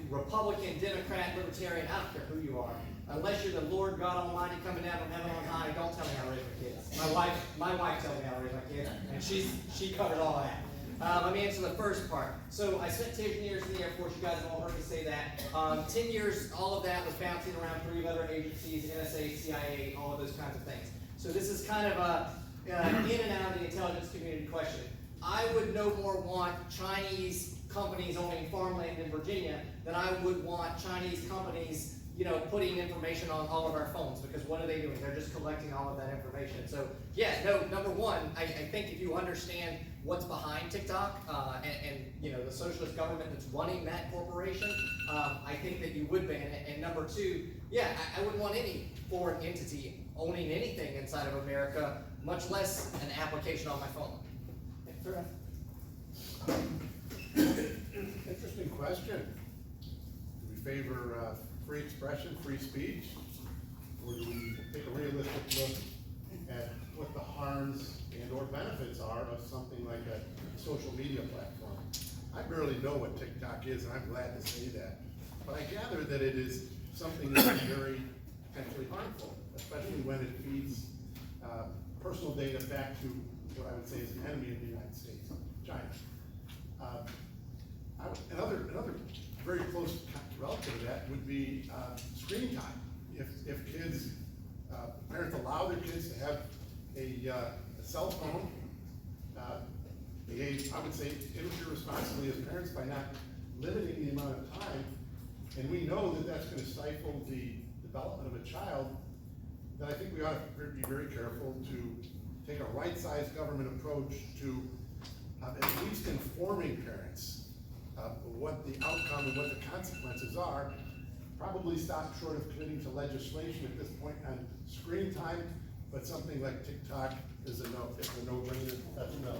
Republican, Democrat, Libertarian, I don't care who you are, unless you're the Lord God Almighty coming down from heaven on high, don't tell me how to raise my kids. My wife tells me how to raise my kids, and she covered all that. Let me answer the first part. So I spent 10 years in the Air Force. You guys have all heard me say that. 10 years, all of that was bouncing around 3 other agencies, NSA, CIA, all of those kinds of things. So this is kind of a in and out of the intelligence community question. I would no more want Chinese companies owning farmland in Virginia than I would want Chinese companies, putting information on all of our phones, because what are they doing? They're just collecting all of that information. So yeah, no, number one, I think if you understand what's behind TikTok, and the socialist government that's running that corporation, I think that you would ban it. And number two, yeah, I wouldn't want any foreign entity owning anything inside of America, much less an application on my phone. Interesting question. Do we favor free expression, free speech? Or do we take a realistic look at what the harms and or benefits are of something like a social media platform? I barely know what TikTok is, and I'm glad to say that. But I gather that it is something that is very potentially harmful, especially when it feeds personal data back to what I would say is an enemy of the United States, China. Another very close relative to that would be screen time. If kids, parents allow their kids to have a cell phone, behave, I would say, irresponsibly as parents by not limiting the amount of time, and we know that that's going to stifle the development of a child, then I think we ought to be very careful to take a right-sized government approach to at least informing parents what the outcome and what the consequences are. Probably stop short of committing to legislation at this point on screen time, but something like TikTok is a no. It's a no-brainer. That's a no.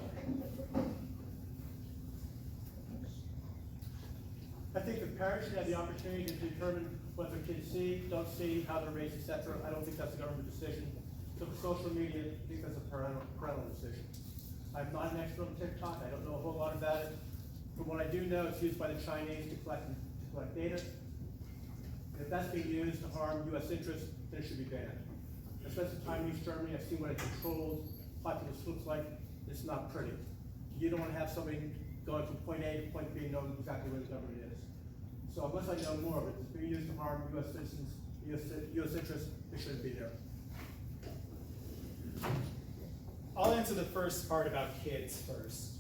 I think the parents should have the opportunity to determine what their kids see, don't see, how they're raised, etc. I don't think that's a government decision. So for social media, I think that's a parental decision. I'm not an expert on TikTok. I don't know a whole lot about it. From what I do know, it's used by the Chinese to collect data. If that's being used to harm U.S. interests, then it should be banned. I spent some time in East Germany. I've seen what a controlled populace looks like. It's not pretty. You don't want to have somebody going from point A to point B and knowing exactly where the government is. So unless I know more of it, it's being used to harm U.S. citizens, U.S. interests, it shouldn't be there. I'll answer the first part about kids first.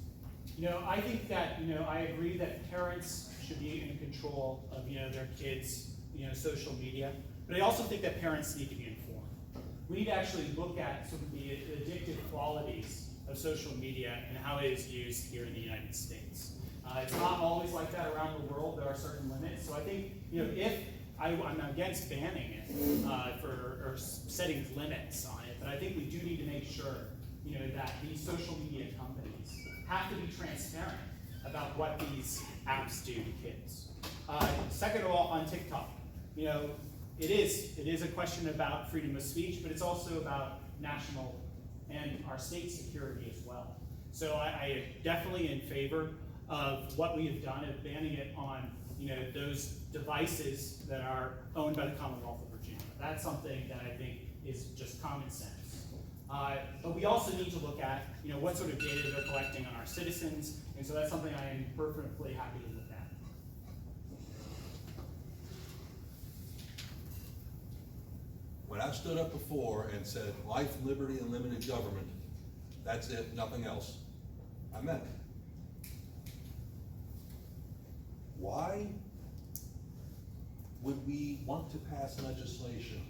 I think that, I agree that parents should be in control of, their kids' social media, but I also think that parents need to be informed. We need to actually look at sort of the addictive qualities of social media and how it is used here in the United States. It's not always like that around the world. There are certain limits. So I think, if I'm against banning it or setting limits on it, but I think we do need to make sure, that these social media companies have to be transparent about what these apps do to kids. Second of all, on TikTok, it is a question about freedom of speech, but it's also about national and our state security as well. So I am definitely in favor of what we have done of banning it on those devices that are owned by the Commonwealth of Virginia. That's something that I think is just common sense. But we also need to look at what sort of data they're collecting on our citizens, and so that's something I am perfectly happy to look at. When I stood up before and said life, liberty, and limited government, that's it, nothing else, I meant it. Why would we want to pass legislation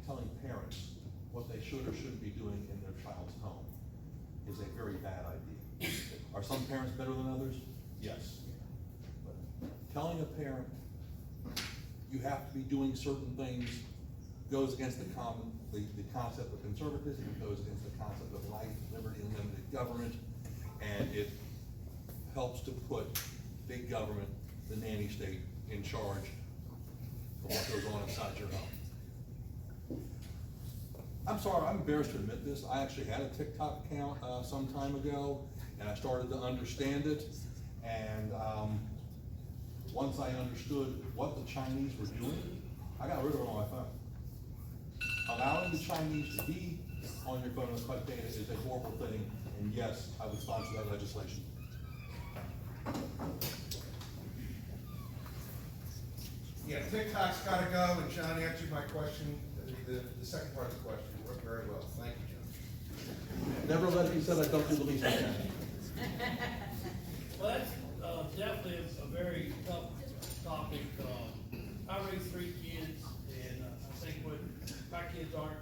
telling parents what they should or shouldn't be doing in their child's home? Is a very bad idea. Are some parents better than others? Yes. But telling a parent you have to be doing certain things goes against the concept of conservatism, it goes against the concept of life, liberty, and limited government, and it helps to put big government, the nanny state, in charge of what goes on inside your home. I'm sorry, I'm embarrassed to admit this, I actually had a TikTok account some time ago, and I started to understand it, and once I understood what the Chinese were doing, I got rid of it on my phone. Allowing the Chinese to be on your phone and collect data is a horrible thing, and yes, I would sponsor that legislation. Yeah, TikTok's gotta go, and John answered my question, the second part of the question, worked very well, thank you, John. Never let it be said I don't do the least I can. Well, that's definitely a very tough topic. I raised 3 kids, and I think what my kids aren't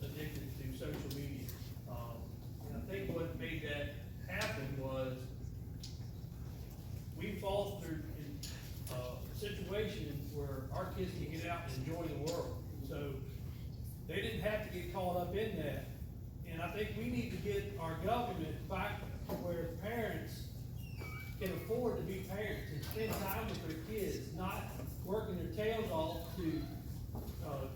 addicted to social media. And I think what made that happen was we fostered situations where our kids can get out and enjoy the world. So they didn't have to get caught up in that. And I think we need to get our government back to where parents can afford to be parents and spend time with their kids, not working their tails off to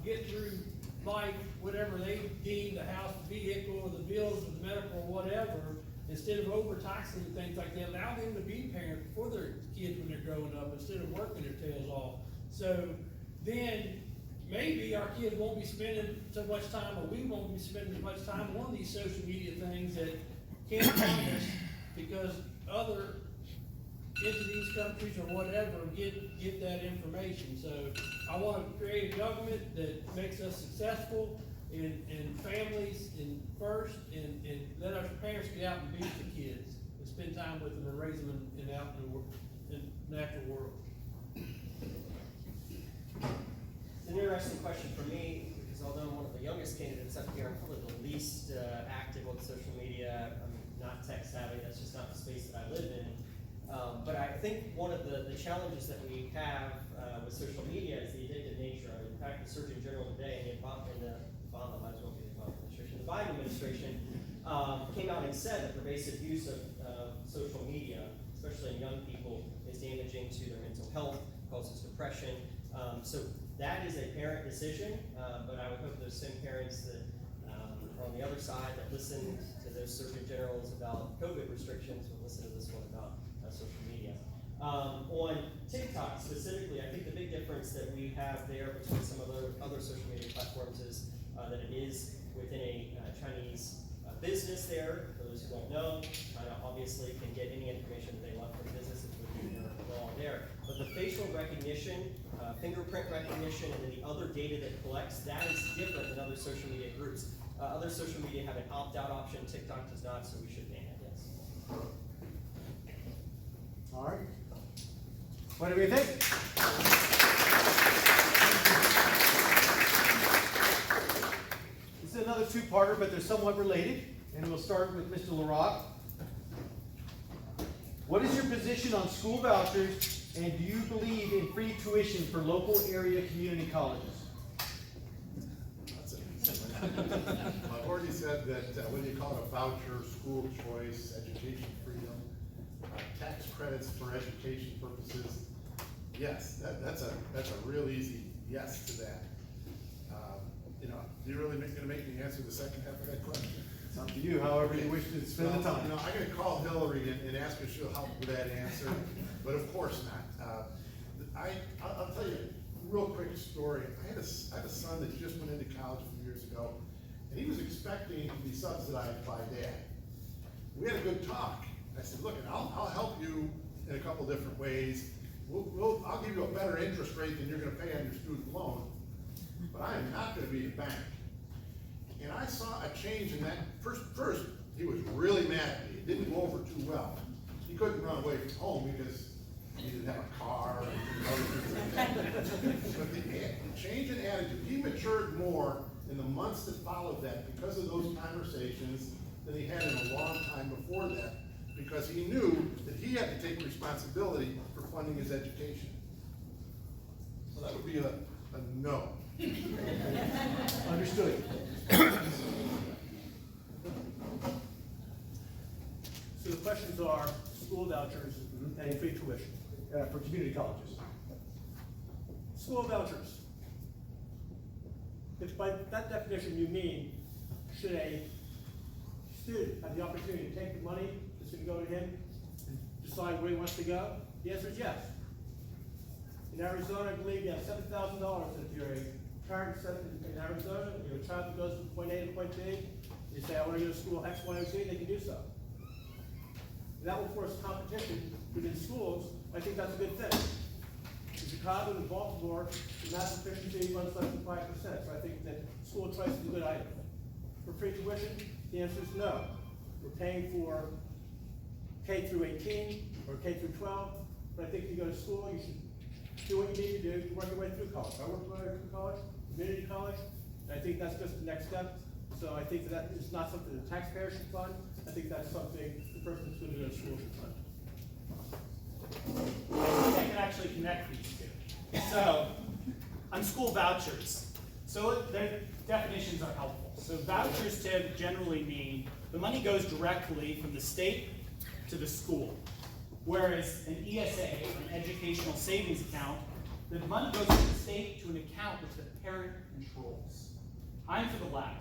get through life, whatever they deem the house, the vehicle, or the bills, or the medical, or whatever, instead of overtaxing and things like that. Allow them to be parents for their kids when they're growing up, instead of working their tails off. So then maybe our kids won't be spending so much time, or we won't be spending as much time on these social media things that can't harm us, because other entities, countries, or whatever get that information. So I want to create a government that makes us successful in families and first, and let our parents get out and be with the kids and spend time with them and raise them in out in the natural world. It's an interesting question for me, because although I'm one of the youngest candidates up here, I'm probably the least active on social media. I'm not tech savvy, that's just not the space that I live in. But I think one of the challenges that we have with social media is the addictive nature of it. In fact, the Surgeon General today, and the Biden administration, came out and said that pervasive use of social media, especially in young people, is damaging to their mental health, causes depression. So that is a parent decision, but I would hope those same parents that are on the other side that listen to those Surgeon Generals about COVID restrictions will listen to this one about social media. On TikTok specifically, I think the big difference that we have there between some of the other social media platforms is that it is within a Chinese business there. For those who don't know, China obviously can get any information that they want from businesses within their law there. But the facial recognition, fingerprint recognition, and then the other data that collects, that is different than other social media groups. Other social media have an opt-out option, TikTok does not, so we should ban it, yes. All right. What do we think? This is another two-parter, but they're somewhat related, and we'll start with Mr. LaRock. What is your position on school vouchers, and do you believe in free tuition for local area community colleges? I've already said that whether you call it a voucher, school choice, education freedom, tax credits for education purposes, yes, that's a real easy yes to that. You're really going to make me answer the second half of that question? It's up to you, however you wish to spend the time. I'm going to call Hillary and ask her if she'll help with that answer, but of course not. I'll tell you a real quick story. I had a son that just went into college a few years ago, and he was expecting to be subsidized by dad. We had a good talk. I said, look, I'll help you in a couple different ways. I'll give you a better interest rate than you're going to pay on your student loan, but I am not going to be the bank. And I saw a change in that. First, he was really mad at me. It didn't go over too well. He couldn't run away from home because he didn't have a car and other things like that. But the change in attitude, he matured more in the months that followed that because of those conversations than he had in a long time before that, because he knew that he had to take responsibility for funding his education. So that would be a no. Understood. So the questions are school vouchers and free tuition. For community colleges. School vouchers. If by that definition you mean, should a student have the opportunity to take the money that's going to go to him and decide where he wants to go? The answer is yes. In Arizona, I believe you have $7,000 if you're a parent in Arizona, your child goes from point A to point B, you say, I want to go to school X, Y, or Z, they can do so. And that will force competition within schools. I think that's a good thing. In Chicago and Baltimore, the math efficiency runs less than 5%, so I think that school choice is a good item. For free tuition, the answer is no. We're paying for K through 18 or K through 12, but I think if you go to school, you should do what you need to do to work your way through college. I worked my way through college, community college, and I think that's just the next step. So I think that is not something the taxpayer should fund. I think that's something the person who's going to go to school should fund. I think I can actually connect these two. So, on school vouchers, so their definitions are helpful. So vouchers generally mean the money goes directly from the state to the school. Whereas an ESA, or an educational savings account, the money goes from the state to an account which the parent controls. I'm for the latter.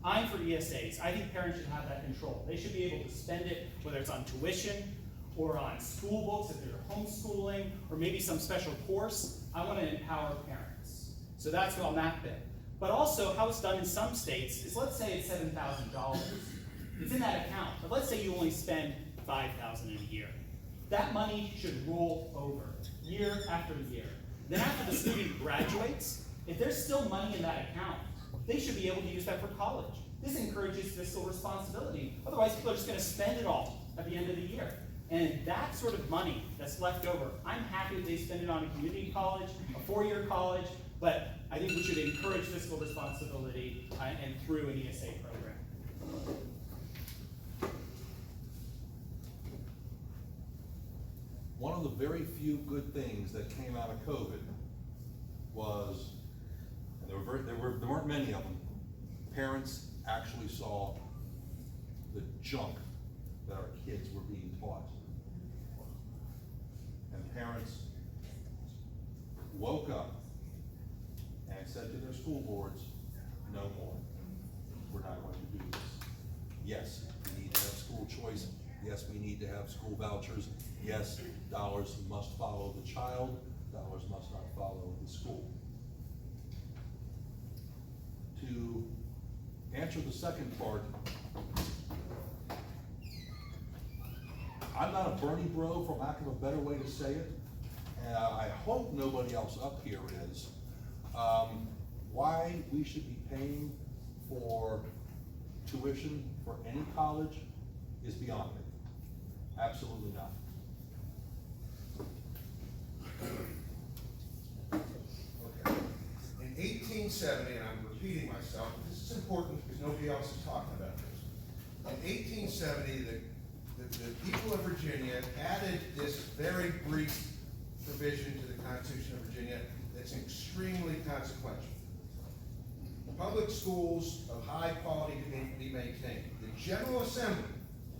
I'm for ESAs. I think parents should have that control. They should be able to spend it, whether it's on tuition, or on school books if they're homeschooling, or maybe some special course. I want to empower parents. So that's on that bit. But also, how it's done in some states is, let's say it's $7,000. It's in that account, but let's say you only spend $5,000 in a year. That money should roll over year after year. Then after the student graduates, if there's still money in that account, they should be able to use that for college. This encourages fiscal responsibility. Otherwise, people are just going to spend it all at the end of the year. And that sort of money that's left over, I'm happy if they spend it on a community college, a four-year college, but I think we should encourage fiscal responsibility and through an ESA program. One of the very few good things that came out of COVID was, and there weren't many of them, parents actually saw the junk that our kids were being taught. And parents woke up and said to their school boards, no more. We're not going to do this. Yes, we need to have school choice. Yes, we need to have school vouchers. Yes, dollars must follow the child. Dollars must not follow the school. To answer the second part, I'm not a Bernie bro, for lack of a better way to say it, and I hope nobody else up here is. Why we should be paying for tuition for any college is beyond me. Absolutely not. Okay. In 1870, and I'm repeating myself, but this is important because nobody else is talking about this. In 1870, the people of Virginia added this very brief provision to the Constitution of Virginia that's extremely consequential. Public schools of high quality can be maintained. The General Assembly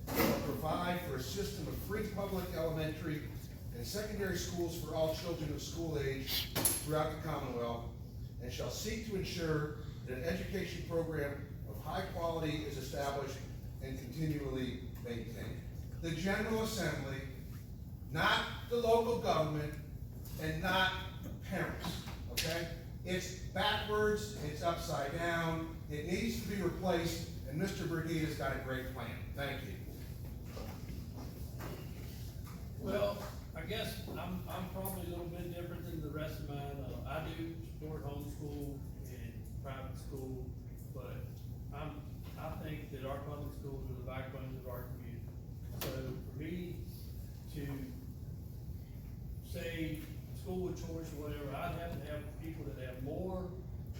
will provide for a system of free public elementary and secondary schools for all children of school age throughout the Commonwealth, and shall seek to ensure that an education program of high quality is established and continually maintained. The General Assembly, not the local government, and not parents, okay? It's backwards, it's upside down, it needs to be replaced, and Mr. Brigida's got a great plan. Thank you. Well, I guess I'm probably a little bit different than the rest of mine. I do support homeschool and private school, but I think that our public schools are the backbones of our community. So for me to say school of choice or whatever, I'd have to have people that have more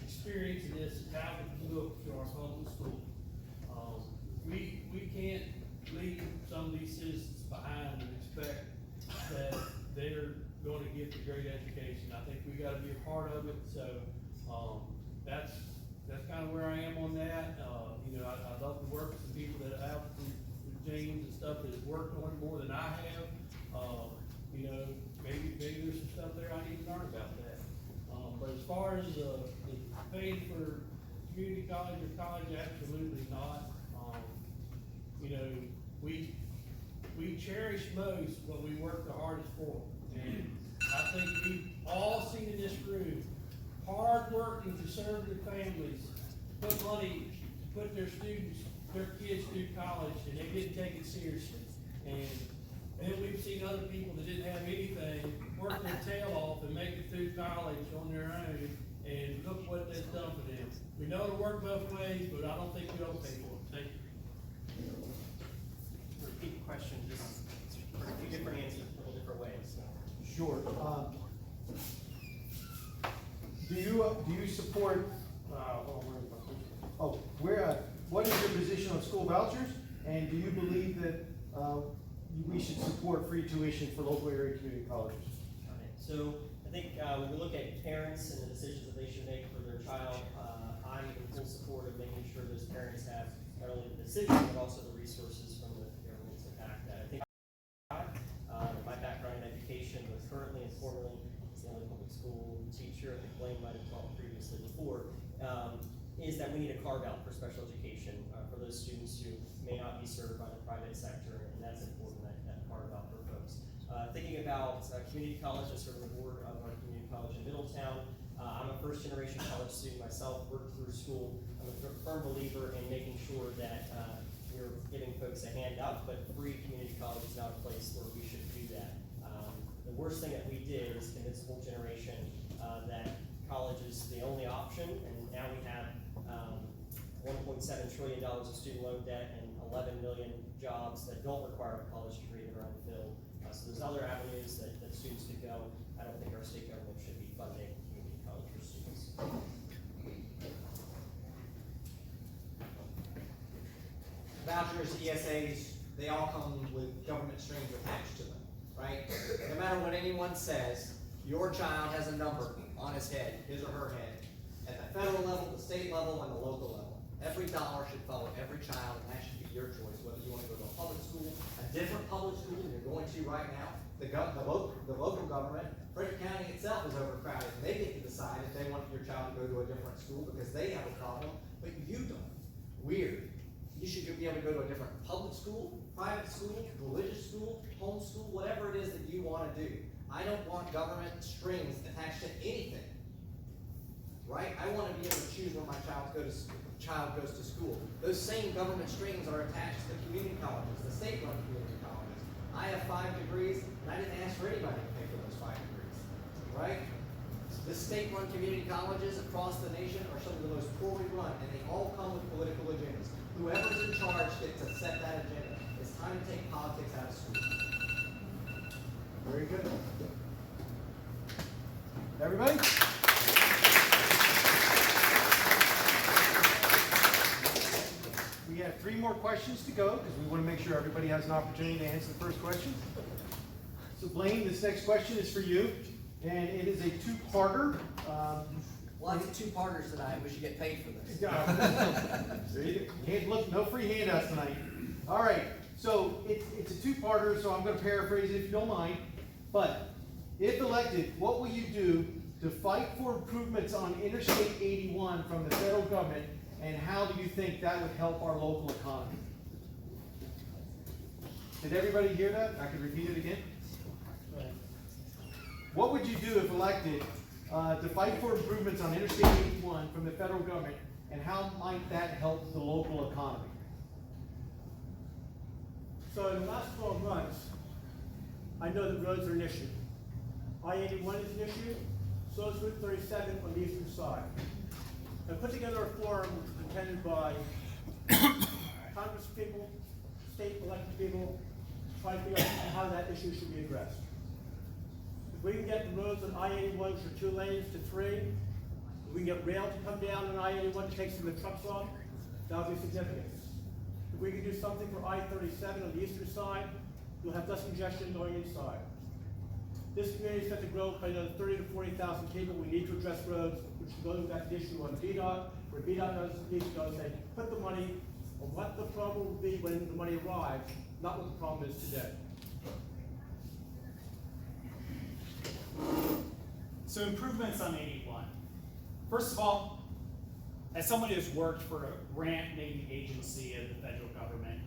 experience in this and how to look to our public school. We can't leave some of these citizens behind and expect that they're going to get the great education. I think we got to be a part of it. So that's kind of where I am on that. You know, I'd love to work with some people that have, with James and stuff, that has worked on it more than I have. You know, maybe there's some stuff there I need to learn about that. But as far as, the paying for community college or college, absolutely not. You know, we cherish most what we work the hardest for. And I think we've all seen in this room, hard-working conservative families put money, to put their students, their kids through college, and they didn't take it seriously. And then we've seen other people that didn't have anything, work their tail off and make it through college on their own, and look what that's done for them. We know it'll work both ways, but I don't think we don't pay for it. Thank you. Repeat the question, just for a few different answers, a couple different ways. Sure. Do you support, hold on, where is my question? What is your position on school vouchers? And do you believe that, we should support free tuition for local area community colleges? Okay, so I think when we look at parents and the decisions that they should make for their child, I'm in full support of making sure those parents have not only the decision, but also the resources from the government to back that. I think my background in education was currently and formerly as the only public school teacher, I think Blaine might have taught previously before, is that we need a carve out for special education for those students who may not be served by the private sector, and that's important, that carve out for folks. Thinking about community college, I serve on the board of our community college in Middletown. I'm a first generation college student myself, worked through school. I'm a firm believer in making sure that we're giving folks a hand up, but free community college is not a place where we should do that. The worst thing that we did is convince a whole generation that college is the only option, and now we have $1.7 trillion of student loan debt and 11 million jobs that don't require a college degree that are unfilled. So there's other avenues that students could go. I don't think our state government should be funding community college for students. Vouchers, ESAs, they all come with government strings attached to them, right? No matter what anyone says, your child has a number on his head, his or her head, at the federal level, the state level, and the local level. Every dollar should follow every child, and that should be your choice, whether you want to go to a public school, a different public school than you're going to right now. The local government, Frederick County itself is overcrowded. They get to decide if they want your child to go to a different school because they have a problem, but you don't. Weird. You should be able to go to a different public school, private school, religious school, home school, whatever it is that you want to do. I don't want government strings attached to anything. Right? I want to be able to choose where my child goes to school. Those same government strings are attached to the community colleges, the state-run community colleges. I have 5 degrees, and I didn't ask for anybody to pay for those 5 degrees. Right? The state-run community colleges across the nation are some of the most poorly run, and they all come with political agendas. Whoever's in charge gets to set that agenda. It's time to take politics out of school. Very good. Everybody? We have 3 more questions to go because we want to make sure everybody has an opportunity to answer the first question. So Blaine, this next question is for you, and it is a 2-parter. Lots of 2-parters tonight. We should get paid for this. Look, no free handouts tonight. All right, so it's a 2-parter, so I'm going to paraphrase it if you don't mind. But if elected, what will you do to fight for improvements on Interstate 81 from the federal government, and how do you think that would help our local economy? Did everybody hear that? I could repeat it again. What would you do if elected to fight for improvements on Interstate 81 from the federal government, and how might that help the local economy? So in the last 12 months, I know that roads are an issue. I-81 is an issue, so is Route 37 on the eastern side. I put together a forum attended by Congress people, state elected people, trying to figure out how that issue should be addressed. If we can get the roads on I-81 from 2 lanes to 3, if we can get rail to come down on I-81 to take some of the trucks off, that would be significant. If we can do something for I-37 on the eastern side, we'll have less congestion going inside. This community is set to grow by another 30,000 to 40,000 people. We need to address roads. which goes back to the issue on VDOT, where VDOT needs to go and say, put the money on what the problem will be when the money arrives, not what the problem is today. So improvements on 81. First of all, as someone who's worked for a grant-making agency in the federal government,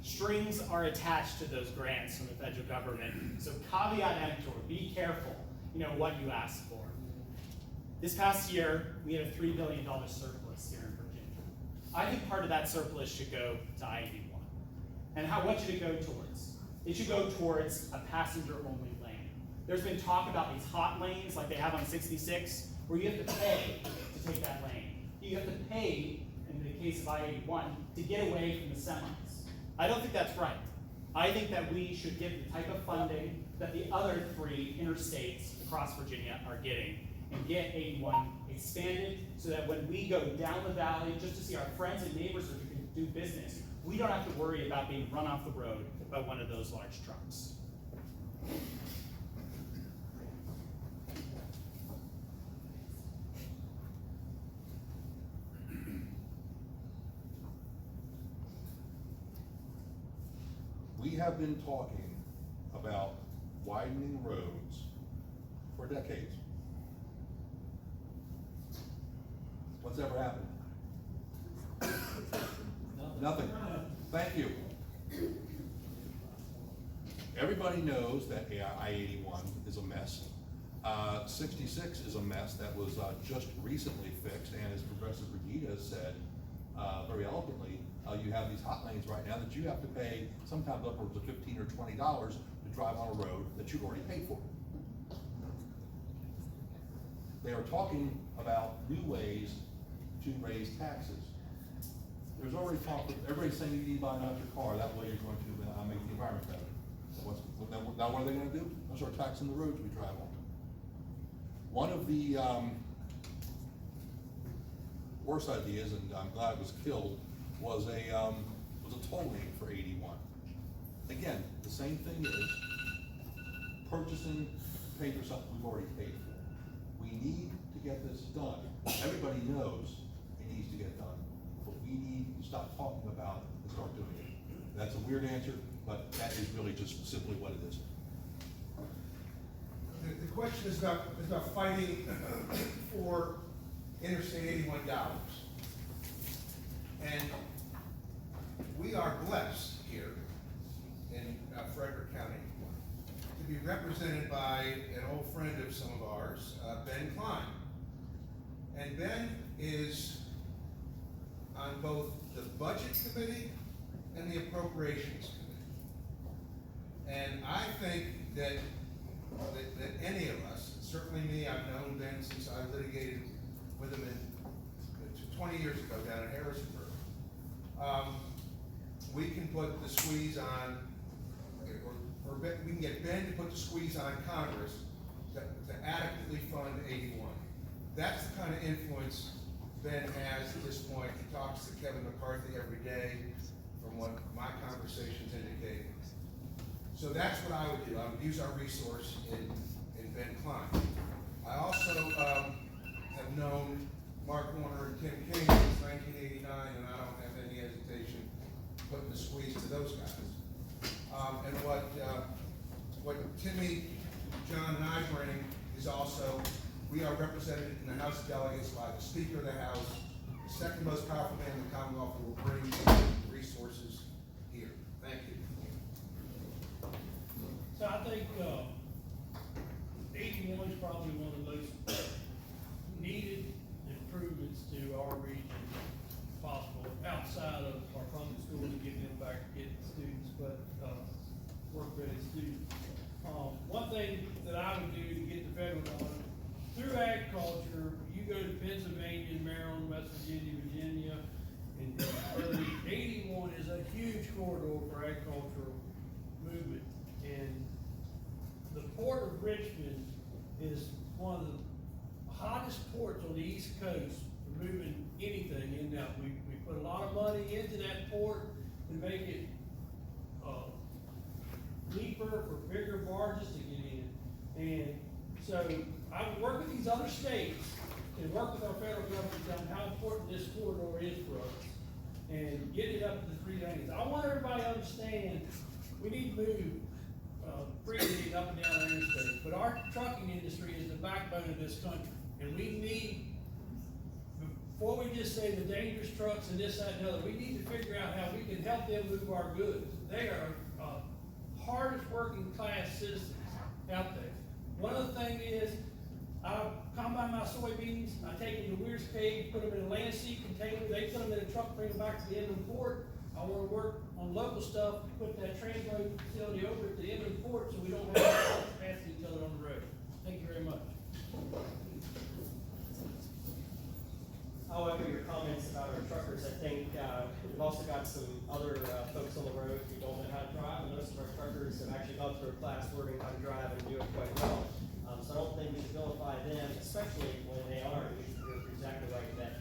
strings are attached to those grants from the federal government. So caveat emptor, be careful, what you ask for. This past year, we had a $3 billion surplus here in Virginia. I think part of that surplus should go to I-81. And what should it go towards? It should go towards a passenger-only lane. There's been talk about these hot lanes like they have on 66, where you have to pay to take that lane. You have to pay, in the case of I-81, to get away from the semis. I don't think that's right. I think that we should give the type of funding that the other 3 interstates across Virginia are getting, and get 81 expanded so that when we go down the valley just to see our friends and neighbors who can do business, we don't have to worry about being run off the road by one of those large trucks. We have been talking about widening roads for decades. What's ever happened? Nothing. Thank you. Everybody knows that I-81 is a mess. 66 is a mess that was just recently fixed, and as Professor Brigida said very eloquently, you have these hot lanes right now that you have to pay sometimes upwards of $15 or $20 to drive on a road that you've already paid for. They are talking about new ways to raise taxes. There's already talk, everybody's saying you need to buy an electric car, that way you're going to make the environment better. Now what are they gonna do? They'll start taxing the roads we drive on. One of the worst ideas, and I'm glad it was killed, was a toll lane for 81. Again, the same thing is purchasing, pay for something we've already paid for. We need to get this done. Everybody knows it needs to get done, but we need to stop talking about it and start doing it. That's a weird answer, but that is really just simply what it is. The question is about fighting for Interstate 81 dollars. And we are blessed here in Frederick County to be represented by an old friend of some of ours, Ben Klein. And Ben is on both the Budget Committee and the Appropriations Committee. And I think that any of us, certainly me, I've known Ben since I litigated with him 20 years ago down in Harrisonburg. We can put the squeeze on, or we can get Ben to put the squeeze on Congress to adequately fund 81. That's the kind of influence Ben has at this point. He talks to Kevin McCarthy every day, from what my conversations indicate. So that's what I would do. I would use our resource in Ben Klein. I also have known Mark Warner and Tim King since 1989, and I don't have any hesitation putting the squeeze to those guys. And what Timmy, John, and I bring is also, we are represented in the House of Delegates by the Speaker of the House, the second most powerful man in the Commonwealth, who will bring resources here. Thank you. So I think 81 is probably one of the most needed improvements to our region possible, outside of our public schools and getting them back to getting students, but work-ready students. One thing that I would do to get the federal money, through agriculture, you go to Pennsylvania, Maryland, West Virginia, Virginia, and 81 is a huge corridor for agricultural movement. And the port of Richmond is one of the hottest ports on the East Coast for moving anything in now. We put a lot of money into that port to make it deeper for bigger barges to get in. And so I would work with these other states and work with our federal government on how important this corridor is for us, and get it up to the 3 lanes. I want everybody to understand, we need to move, freely up and down the interstate, but our trucking industry is the backbone of this country, and we need, before we just say the dangerous trucks and this, that, and the other, we need to figure out how we can help them move our goods. They are, hardest working class citizens out there. One other thing is, I combine my soybeans, I take them to Weir's Cave, put them in a land seat container, they put them in a truck, bring them back to the inland port. I wanna work on local stuff, put that transload facility over at the inland port so we don't have to pass each other on the road. Thank you very much. However, your comments about our truckers, I think, we've also got some other, folks on the road who don't know how to drive, and most of our truckers have actually gone through a class learning how to drive and do it quite well. So I don't think we should vilify them, especially when they are, you're exactly right, that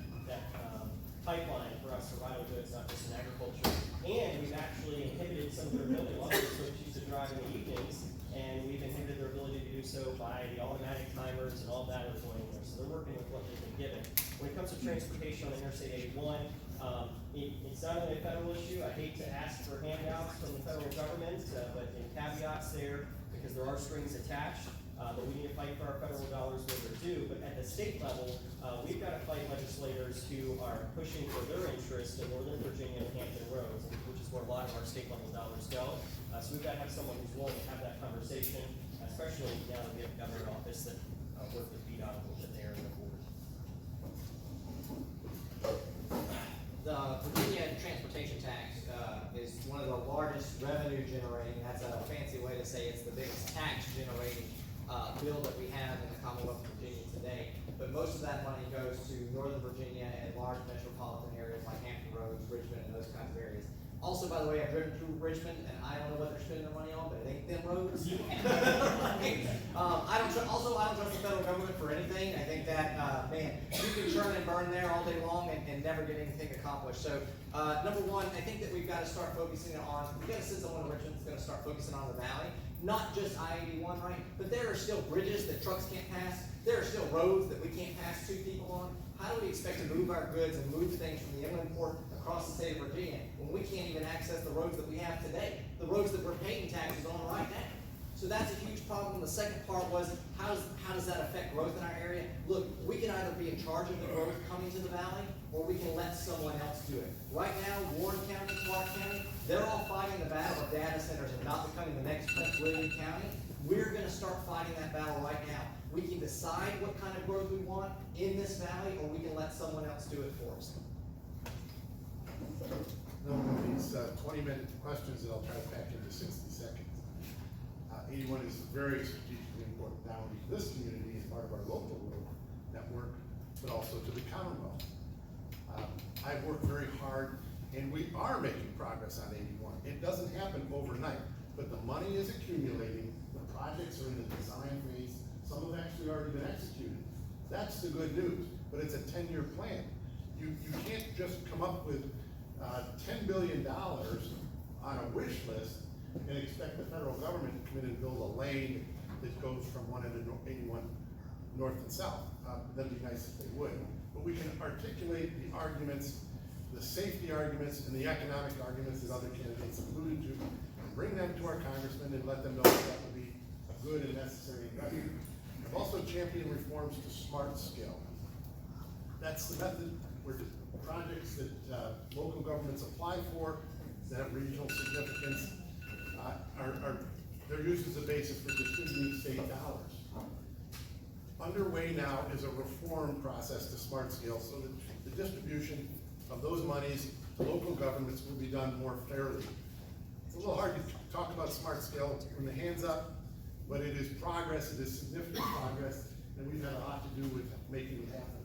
pipeline for us for vital goods, not just in agriculture. And we've actually inhibited some of their ability, a lot of folks used to drive in the evenings, and we've inhibited their ability to do so by the automatic timers and all that are going there. So they're working with what they've been given. When it comes to transportation on Interstate 81, it's not only a federal issue. I hate to ask for handouts from the federal government, but in caveats there, because there are strings attached. But we need to fight for our federal dollars where they're due. But at the state level, we've got to fight legislators who are pushing for their interest in Northern Virginia and Hampton Roads, which is where a lot of our state level dollars go. So we've got to have someone who's willing to have that conversation, especially now that we have a governor in office that worked the feet out a little bit there in the board. The Virginia transportation tax is one of the largest revenue generating, that's a fancy way to say it's the biggest tax generating bill that we have in the Commonwealth of Virginia today. But most of that money goes to Northern Virginia and large metropolitan areas like Hampton Roads, Richmond, and those kinds of areas. Also, by the way, I've driven through Richmond, and I don't know what they're spending their money on, but it ain't them roads. I don't trust the federal government for anything. I think that, man, you can churn and burn there all day long and never get anything accomplished. So, number one, I think that we've got to start focusing on, we've got to send someone to Richmond that's going to start focusing on the valley. Not just I-81, right? But there are still bridges that trucks can't pass. There are still roads that we can't pass 2 people on. How do we expect to move our goods and move things from the inland port across the state of Virginia when we can't even access the roads that we have today, the roads that we're paying taxes on right now? So that's a huge problem. The second part was, how does that affect growth in our area? Look, we can either be in charge of the growth coming to the valley, or we can let someone else do it. Right now, Warren County, Clark County, they're all fighting the battle of data centers and not becoming the next William County. We're gonna start fighting that battle right now. We can decide what kind of growth we want in this valley, or we can let someone else do it for us. These 20-minute questions that I'll try to pack into 60 seconds. 81 is very strategically important, not only to this community as part of our local road network, but also to the Commonwealth. I've worked very hard, and we are making progress on 81. It doesn't happen overnight, but the money is accumulating. The projects are in the design phase. Some have actually already been executed. That's the good news, but it's a 10-year plan. You can't just come up with $10 billion on a wish list and expect the federal government to come in and build a lane that goes from one end of 81 north and south. That'd be nice if they would. But we can articulate the arguments, the safety arguments, and the economic arguments that other candidates alluded to, and bring them to our congressmen and let them know that would be a good and necessary investment. I've also championed reforms to smart scale. That's the method where projects that local governments apply for that have regional significance they're used as a basis for distributing state dollars. Underway now is a reform process to smart scale so that the distribution of those monies to local governments will be done more fairly. It's a little hard to talk about smart scale from the hands up, but it is progress, it is significant progress, and we've had a lot to do with making it happen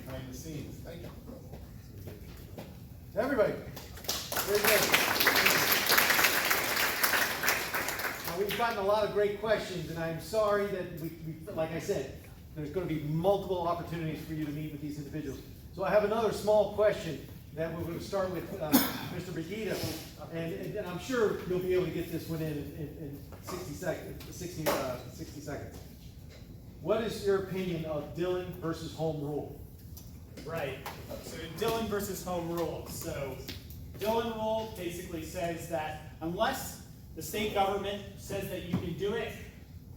behind the scenes. Thank you. Everybody, very good. We've gotten a lot of great questions, and I'm sorry that we like I said, there's going to be multiple opportunities for you to meet with these individuals. So I have another small question that we're going to start with Mr. Brigida, and I'm sure you'll be able to get this one in 60 seconds. 60 seconds. what is your opinion of Dillon versus home rule? Right, so Dillon versus home rule. So Dillon rule basically says that unless the state government says that you can do it,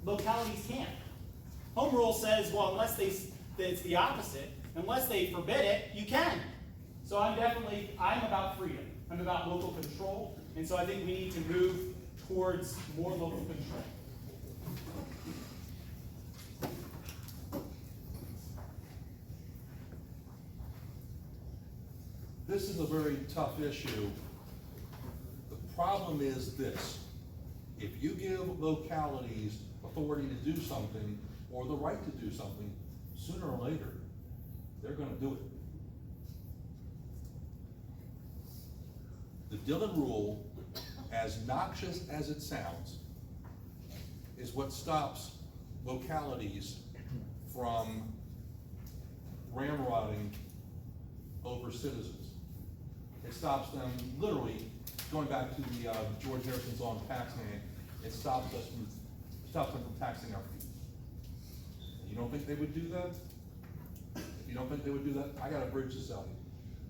localities can't. Home rule says, well, unless it's the opposite, unless they forbid it, you can. So I'm about freedom. I'm about local control, and so I think we need to move towards more local control. This is a very tough issue. The problem is this: if you give localities authority to do something, or the right to do something, sooner or later, they're gonna do it. The Dillon rule, as noxious as it sounds, is what stops localities from ramrodding over citizens. It stops them, literally, going back to the George Harrison's on tax man, it stops them from taxing our people. You don't think they would do that? If you don't think they would do that, I got a bridge to sell you.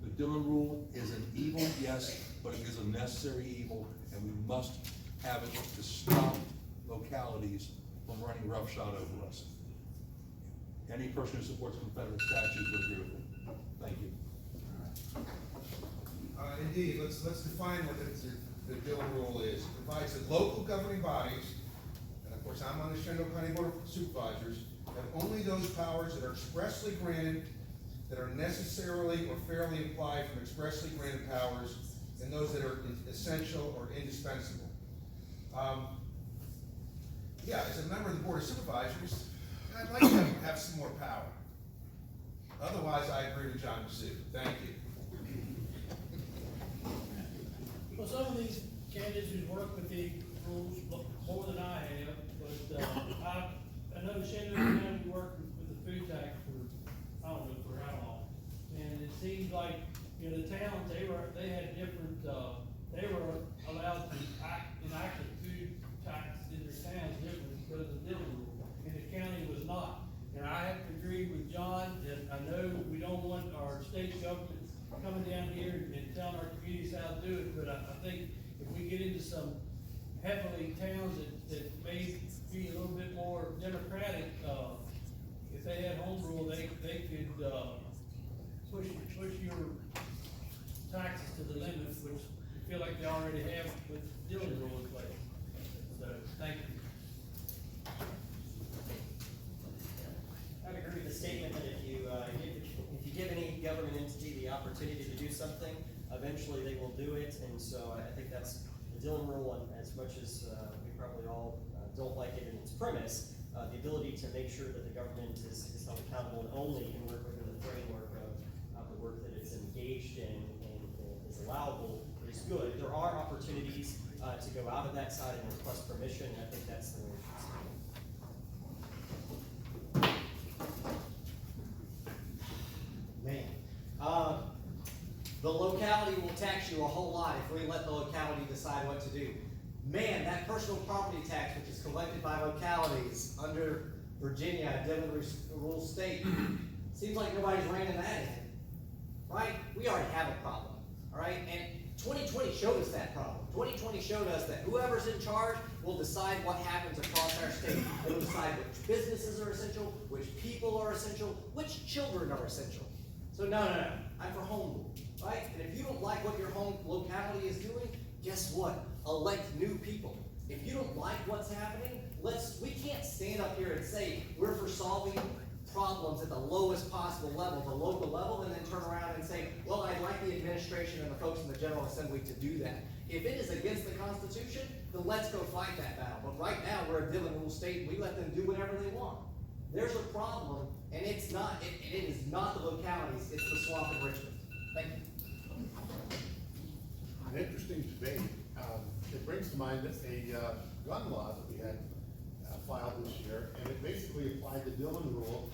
The Dillon rule is an evil, yes, but it is a necessary evil, and we must have it to stop localities from running roughshod over us. Any person who supports Confederate statues would agree with me. Thank you. Indeed, let's define what the Dillon rule is. It provides that local governing bodies, and of course I'm on the Shenandoah County Board of Supervisors, have only those powers that are expressly granted, that are necessarily or fairly implied from expressly granted powers, and those that are essential or indispensable. Yeah, as a member of the Board of Supervisors, I'd like to have some more power. Otherwise, I agree with John Pursuit. Thank you. Well, some of these candidates who've worked with the rules more than I have, but I know Shenandoah County worked with the food tax for, I don't know for how long. And it seems like, you know, the towns, they had different, they were allowed to enact a food tax in their towns differently because of the Dillon rule, and the county was not. And I have to agree with John that I know we don't want our state government coming down here and telling our communities how to do it, but I think if we get into some heavily towns that may be a little bit more democratic, if they had home rule, they could, push your taxes to the limit, which I feel like they already have with Dillon rule in place. So, thank you. I would agree with the statement that if you give any government entity the opportunity to do something, eventually they will do it, and so I think that's the Dillon rule, and as much as we probably all don't like it in its premise, the ability to make sure that the government is held accountable and only can work within the framework of the work that it's engaged in and is allowable is good. There are opportunities to go out of that side and request permission, and I think that's the way it should stay. Man, the locality will tax you a whole lot if we let the locality decide what to do. Man, that personal property tax, which is collected by localities under Virginia, Dillon Rule State, seems like nobody's reining that in, right? We already have a problem, all right? And 2020 showed us that problem. 2020 showed us that whoever's in charge will decide what happens across our state. They'll decide which businesses are essential, which people are essential, which children are essential. So no, I'm for home rule, right? And if you don't like what your home locality is doing, guess what? Elect new people. If you don't like what's happening, we can't stand up here and say we're for solving problems at the lowest possible level, the local level, and then turn around and say, well, I'd like the administration and the folks in the General Assembly to do that. If it is against the Constitution, then let's go fight that battle. But right now, we're a Dillon Rule state, and we let them do whatever they want. There's a problem, and it is not the localities, it's the swamp in Richmond. Thank you. An interesting debate. It brings to mind a gun law that we had filed this year, and it basically applied the Dillon Rule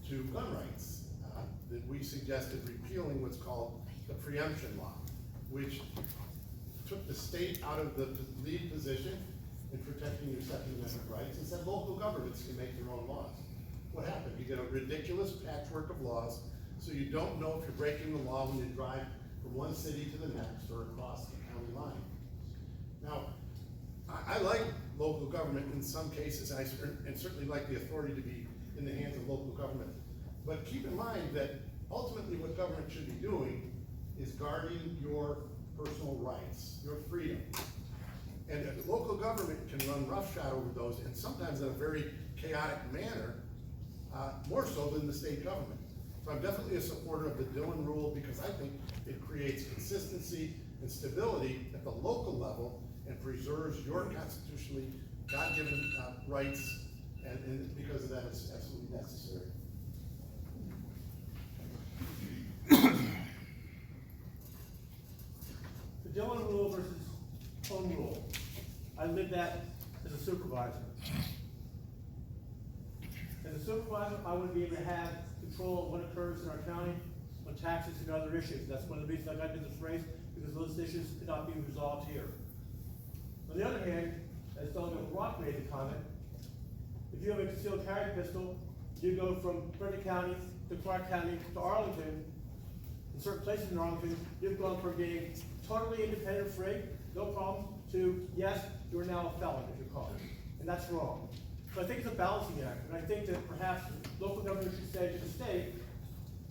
to gun rights. That we suggested repealing what's called the preemption law, which took the state out of the lead position in protecting your Second Amendment rights and said local governments can make their own laws. what happened? You get a ridiculous patchwork of laws, so you don't know if you're breaking the law when you drive from one city to the next or across the county line. Now, I like local government in some cases, and certainly like the authority to be in the hands of local government. But keep in mind that ultimately what government should be doing is guarding your personal rights, your freedom. And local government can run roughshod over those, and sometimes in a very chaotic manner, more so than the state government. So I'm definitely a supporter of the Dillon rule because I think it creates consistency and stability at the local level and preserves your constitutionally God-given rights, and because of that, it's absolutely necessary. The Dillon rule versus home rule. I lived that as a supervisor. As a supervisor, I would be able to have control of what occurs in our county on taxes and other issues. That's one of the reasons I got into this race, because those issues could not be resolved here. On the other hand, as Delegate Rock made the comment, if you have a concealed carry pistol, you go from Frederick County to Clark County to Arlington. In certain places in Arlington, you've gone from being totally independent, free, no problem, to yes, you are now a felon if you're caught. And that's wrong. So I think it's a balancing act, and I think that perhaps local government should say to the state,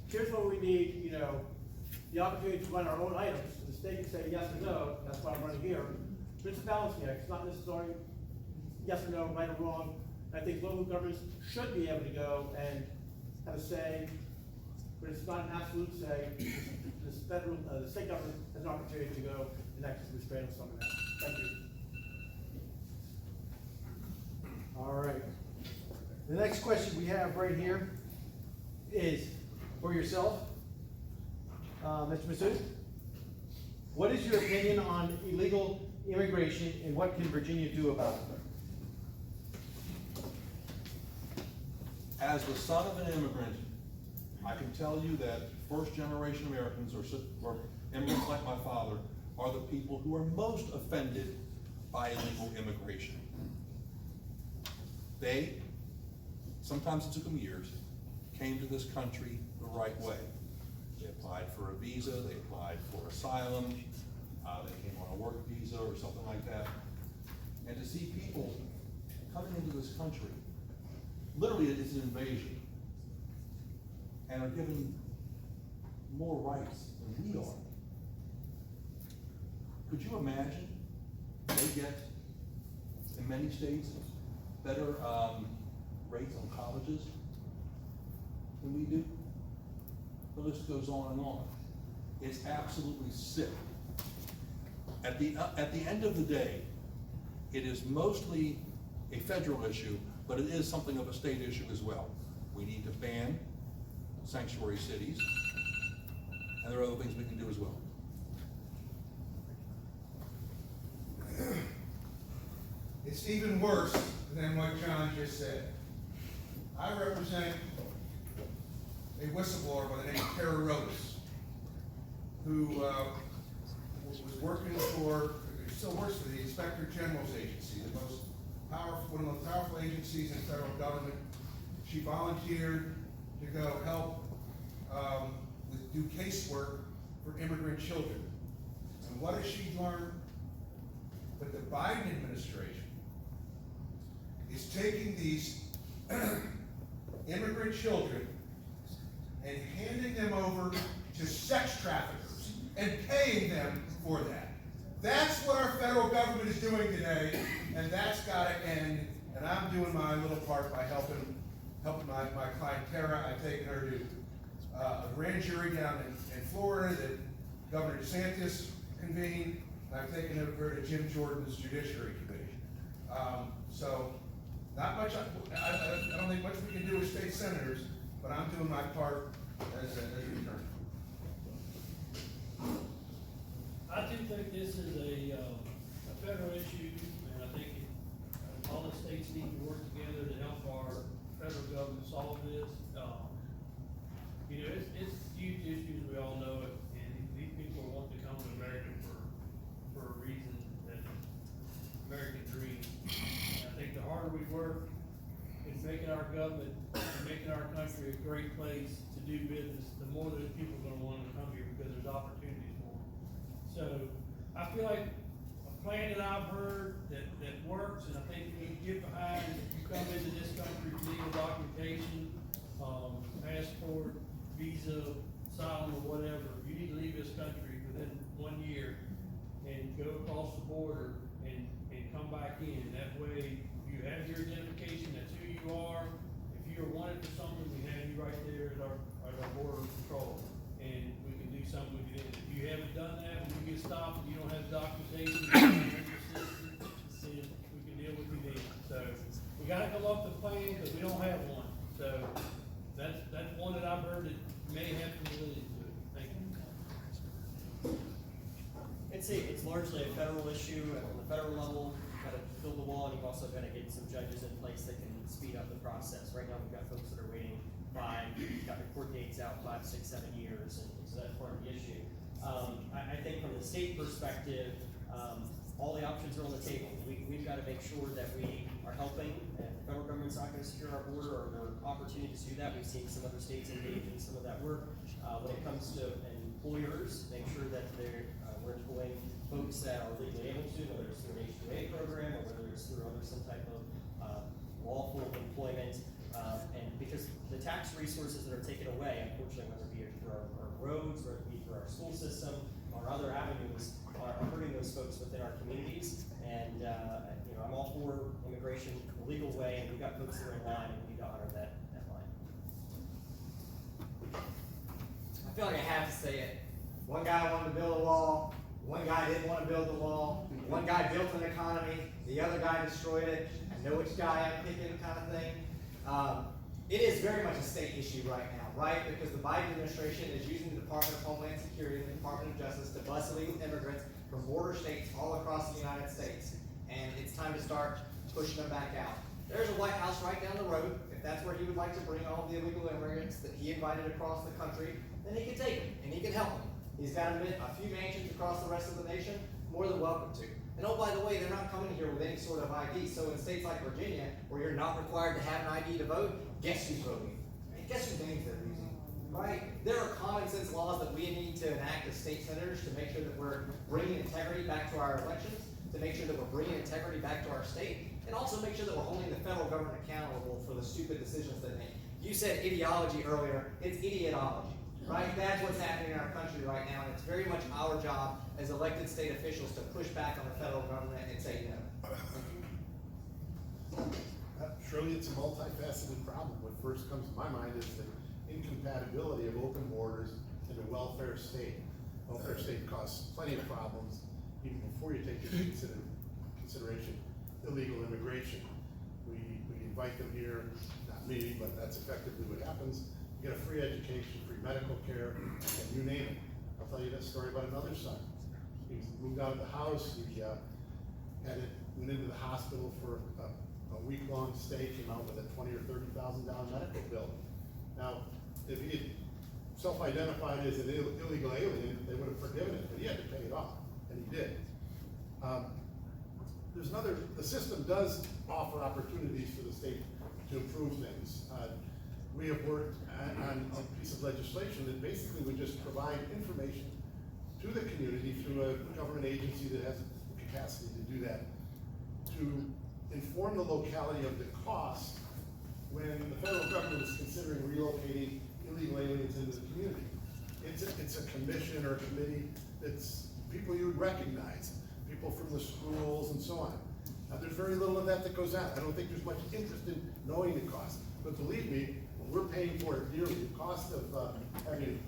here's what we need, you know, the opportunity to run our own items. And the state can say yes or no, that's why I'm running here. But it's a balancing act, it's not necessarily yes or no, right or wrong. I think local governments should be able to go and have a say, but it's not an absolute say. The state government has an opportunity to go and act as a restraint on some of that. Thank you. All right. The next question we have right here is for yourself, Mr. Massoud. What is your opinion on illegal immigration, and what can Virginia do about it? As the son of an immigrant, I can tell you that first-generation Americans or immigrants like my father are the people who are most offended by illegal immigration. They, sometimes it took them years, came to this country the right way. They applied for a visa, they applied for asylum, they came on a work visa or something like that. And to see people coming into this country, literally it's an invasion, and are given more rights than we are. Could you imagine they get, in many states, better rates on colleges than we do? The list goes on and on. It's absolutely sick. At the end of the day, it is mostly a federal issue, but it is something of a state issue as well. We need to ban sanctuary cities, and there are other things we can do as well. It's even worse than what John just said. I represent a whistleblower by the name of Tara Rhodes, who was working for, still works for the Inspector General's agency, the most powerful, one of the most powerful agencies in federal government. She volunteered to go help do casework for immigrant children. And what has she learned? That the Biden administration is taking these immigrant children and handing them over to sex traffickers and paying them for that. That's what our federal government is doing today, and that's got to end. And I'm doing my little part by helping my client Tara. I've taken her to a grand jury down in Florida that Governor DeSantis convened. And I've taken her to Jim Jordan's Judiciary Committee. So not much. I don't think much we can do with state senators, but I'm doing my part as an attorney. I do think this is a federal issue, and I think all the states need to work together to help our federal government solve this. You know, it's huge issues, we all know it, and these people want to come to America for a reason, that American dream. And I think the harder we work in making our government, make do business, the more those people are gonna wanna come here because there's opportunities for them. So, I feel like a plan that I've heard that works, and I think we need to get behind, if you come into this country with legal documentation, passport, visa, asylum, or whatever, you need to leave this country within 1 year and go across the border and come back in. That way, you have your identification, that's who you are. If you're wanted for something, we have you right there at our border patrol, and we can do something with you then. If you haven't done that, when you get stopped and you don't have documentation, you don't have your citizen, then we can deal with you then. So, we gotta come up with a plan, but we don't have one. So, that's one that I've heard that may have some validity to it. Thank you. It's largely a federal issue. On the federal level, you've got to build the wall, and you've also got to get some judges in place that can speed up the process. Right now, we've got folks that are waiting we've got the court dates out 5, 6, 7 years, and so that's part of the issue. I think from the state perspective, all the options are on the table. We've got to make sure that we are helping, and the federal government's not going to secure our border, or there are opportunities to do that. We've seen some other states engage in some of that work. When it comes to employers, make sure that we're employing folks that are legally able to, whether it's through an H-2A program or whether it's through some type of lawful employment. And because the tax resources that are taken away, unfortunately, whether it be for our roads, whether it be for our school system, or other avenues, are hurting those folks within our communities. And I'm all for immigration the legal way, and we've got folks that are in line, and we need to honor that line. I feel like I have to say it. One guy wanted to build a wall, one guy didn't want to build the wall, one guy built an economy, the other guy destroyed it. I know which guy I'm picking, kind of thing. It is very much a state issue right now, right? Because the Biden administration is using the Department of Homeland Security and the Department of Justice to bus illegal immigrants from border states all across the United States. And it's time to start pushing them back out. There's a White House right down the road. If that's where he would like to bring all the illegal immigrants that he invited across the country, then he can take them and he can help them. He's got a few mansions across the rest of the nation, more than welcome to. And oh, by the way, they're not coming here with any sort of ID. So in states like Virginia, where you're not required to have an ID to vote, guess who's voting? And guess whose names they're using, right? There are common sense laws that we need to enact as state senators to make sure that we're bringing integrity back to our elections, to make sure that we're bringing integrity back to our state, and also make sure that we're holding the federal government accountable for the stupid decisions they make. You said ideology earlier, it's idiotology, right? That's what's happening in our country right now, and it's very much our job as elected state officials to push back on the federal government and say no. Surely it's a multifaceted problem. What first comes to my mind is the incompatibility of open borders and a welfare state. Welfare state causes plenty of problems even before you take into consideration illegal immigration. We invite them here, not me, but that's effectively what happens. You get a free education, free medical care, and you name it. I'll tell you that story about another son. He moved out of the house, he went into the hospital for a week-long stay, came out with a $20,000 or $30,000 medical bill. Now, if he had self-identified as an illegal alien, they would have forgiven it, but he had to pay it off, and he did. The system does offer opportunities for the state to improve things. We have worked on a piece of legislation that basically would just provide information to the community through a government agency that has the capacity to do that, to inform the locality of the cost when the federal government is considering relocating illegal aliens into the community. It's a commission or a committee that's people you would recognize, people from the schools and so on. Now, there's very little of that goes out. I don't think there's much interest in knowing the cost. But believe me, we're paying for it dearly. The cost of having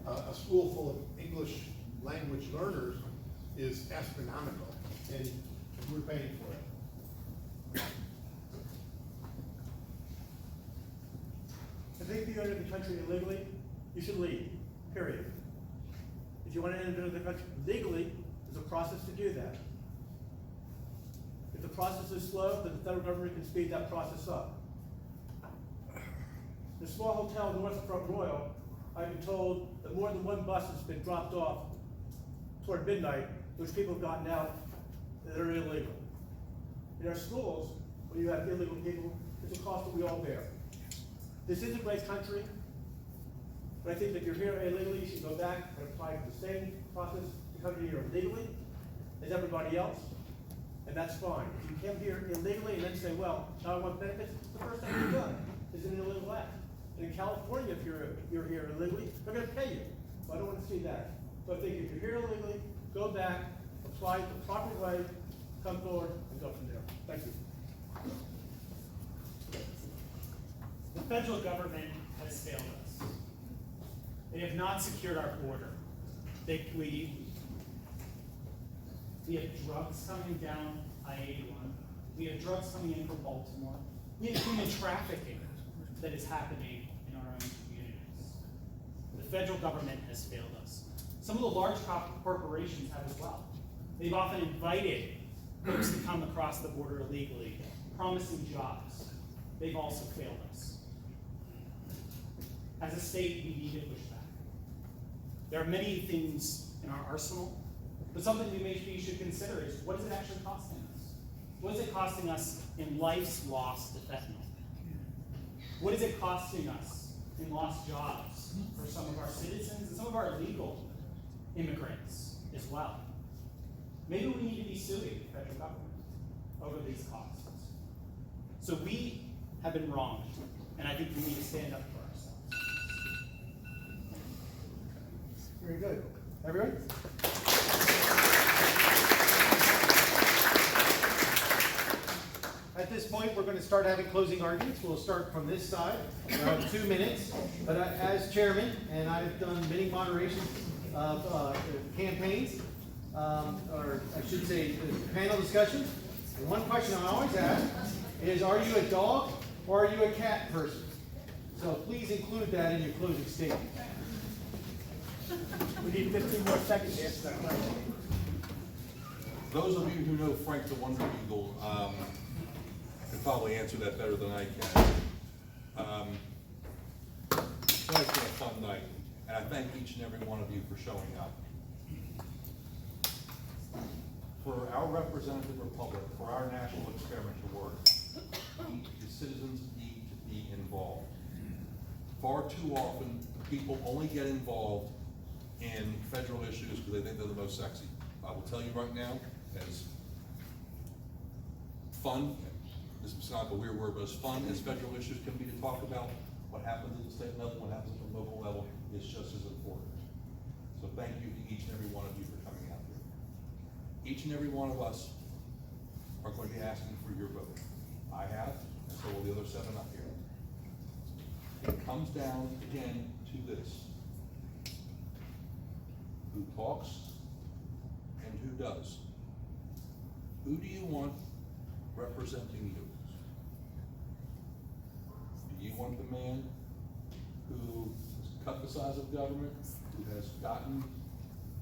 a school full of English language learners is astronomical, and we're paying for it. If they be enter the country illegally, you should leave, period. If you want to enter the country legally, there's a process to do that. If the process is slow, then the federal government can speed that process up. The small hotel Northrop Royal, I've been told that more than one bus has been dropped off toward midnight, which people have gotten out that are illegal. In our schools, when you have illegal people, it's a cost that we all bear. This is a great country. But I think that if you're here illegally, you should go back and apply for the same process to come here legally as everybody else, and that's fine. If you came here illegally and then say, well, now I want benefits, the first thing you've done is an illegal act. And in California, if you're here illegally, they're gonna pay you. So I don't wanna see that. So I think if you're here illegally, go back, apply the proper way, come forward, and go from there. Thank you. The federal government has failed us. They have not secured our border. We have drugs coming down I-81. We have drugs coming in from Baltimore. We have human trafficking that is happening in our own communities. The federal government has failed us. Some of the large corporations have as well. They've often invited folks to come across the border illegally, promising jobs. They've also failed us. As a state, we need to push back. There are many things in our arsenal, but something we maybe should consider is, what is it actually costing us? What is it costing us in life's loss to fentanyl? What is it costing us in lost jobs for some of our citizens and some of our legal immigrants as well? Maybe we need to be suing the federal government over these costs. So we have been wronged, and I think we need to stand up for ourselves. Very good. Everyone? At this point, we're going to start having closing arguments. We'll start from this side, 2 minutes. But as chairman, and I've done many moderations of campaigns, or I should say panel discussions, and one question I always ask is, are you a dog or are you a cat person? So please include that in your closing statement. We need 15 more seconds to answer that question. Those of you who know Frank the Wonder Eagle can probably answer that better than I can. Tonight's been a fun night, and I thank each and every one of you for showing up. For our representative republic, for our national experiment to work, the citizens need to be involved. Far too often, people only get involved in federal issues because they think they're the most sexy. I will tell you right now, as fun, this is not a weird word, but as fun as federal issues can be to talk about, what happens at the state level, what happens at the local level is just as important. So thank you to each and every one of you for coming out here. Each and every one of us are going to be asking for your vote. I have, and so will the other 7 up here. It comes down, again, to this. Who talks and who does? Who do you want representing you? Do you want the man who has cut the size of government, who has gotten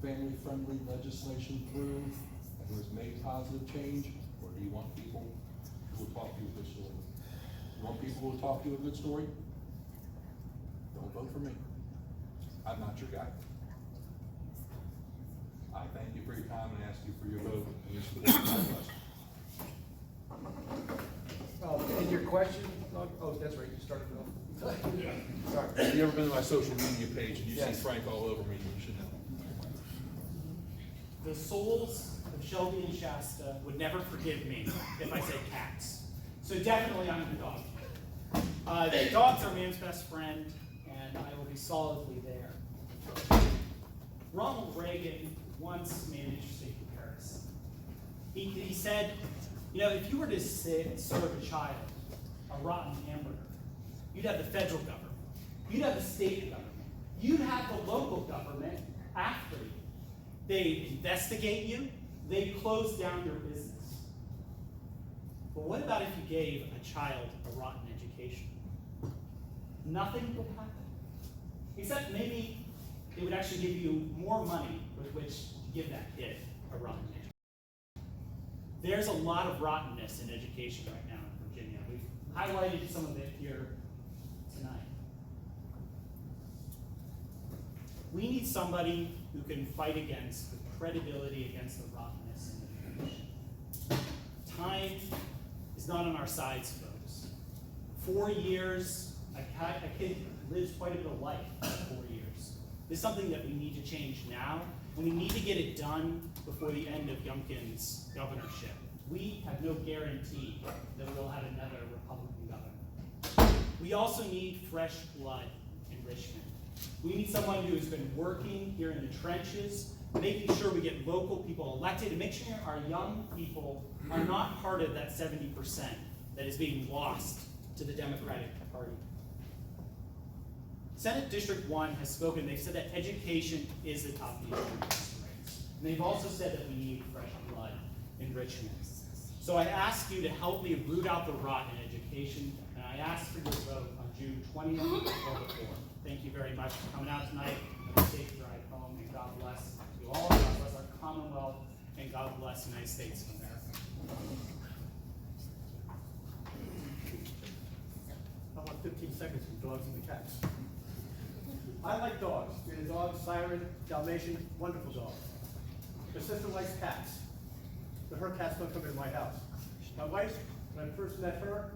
family-friendly legislation through, and who has made positive change? Or do you want people who will talk to you a good story? You want people who will talk to you a good story? Don't vote for me. I'm not your guy. I thank you for your time and ask you for your vote and your support. God bless. And your question, oh, that's right, you started it off. Sorry. Have you ever been to my social media page and you see Yes. Frank all over me? You should know. The souls of Shelby and Shasta would never forgive me if I said cats. So definitely I'm the dog. The dogs are man's best friend, and I will be solidly there. Ronald Reagan once made an interesting comparison. He said, you know, if you were to serve a child a rotten hamburger, you'd have the federal government, you'd have the state government, you'd have the local government after you. They investigate you, they close down your business. But what about if you gave a child a rotten education? Nothing would happen. Except maybe it would actually give you more money with which to give that kid a rotten education. There's a lot of rottenness in education right now in Virginia. We've highlighted some of it here tonight. We need somebody who can fight against the credibility against the rottenness in education. Time is not on our sides, folks. 4 years a kid lives quite a bit of life in 4 years. This is something that we need to change now, and we need to get it done before the end of Youngkin's governorship. We have no guarantee that we'll have another Republican governor. We also need fresh blood in Richmond. We need someone who's been working here in the trenches, making sure we get local people elected, and make sure our young people are not part of that 70% that is being lost to the Democratic Party. Senate District 1 has spoken. They've said that education is the top issue in this race. And they've also said that we need fresh blood in Richmond. So I ask you to help me root out the rot in education, and I ask for your vote on June 20th or before. Thank you very much for coming out tonight. Have a safe drive home, and God bless you all. God bless our Commonwealth, and God bless the United States of America. I want 15 seconds for dogs and the cats. I like dogs. We had a dog, Siren, Dalmatian, wonderful dog. My sister likes cats, but her cats don't come into my house. My wife, when I first met her,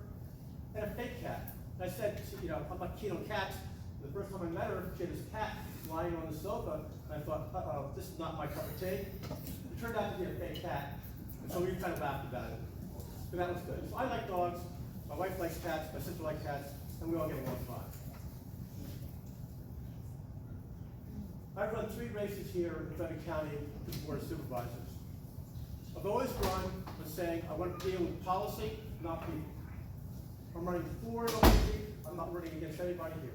had a fake cat. I said, you know, I'm not keen on cats. The first time I met her, she had this cat lying on the sofa, and I thought, uh-oh, this is not my cup of tea. It turned out to be a fake cat, and so we kind of laughed about it. But that was good. So I like dogs, my wife likes cats, my sister likes cats, and we all get along fine. I've run 3 races here in Frederick County for the Board of Supervisors. I've always run with saying I want to deal with policy, not people. I'm running for it over here. I'm not running against anybody here.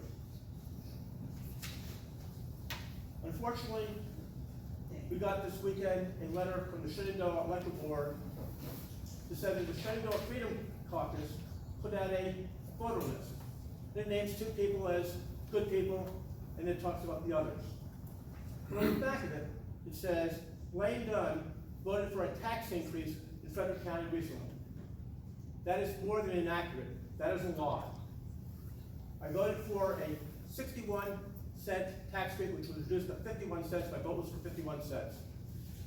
Unfortunately, we got this weekend a letter from the Shenandoah Electoral Board that said that the Shenandoah Freedom Caucus put out a voter list. It names 2 people as good people, and then talks about the others. But on the back of it, it says, Lane Dunn voted for a tax increase in Frederick County recently. That is more than inaccurate. That is a lie. I voted for a 61-cent tax rate, which was reduced to 51 cents. My vote was for 51 cents.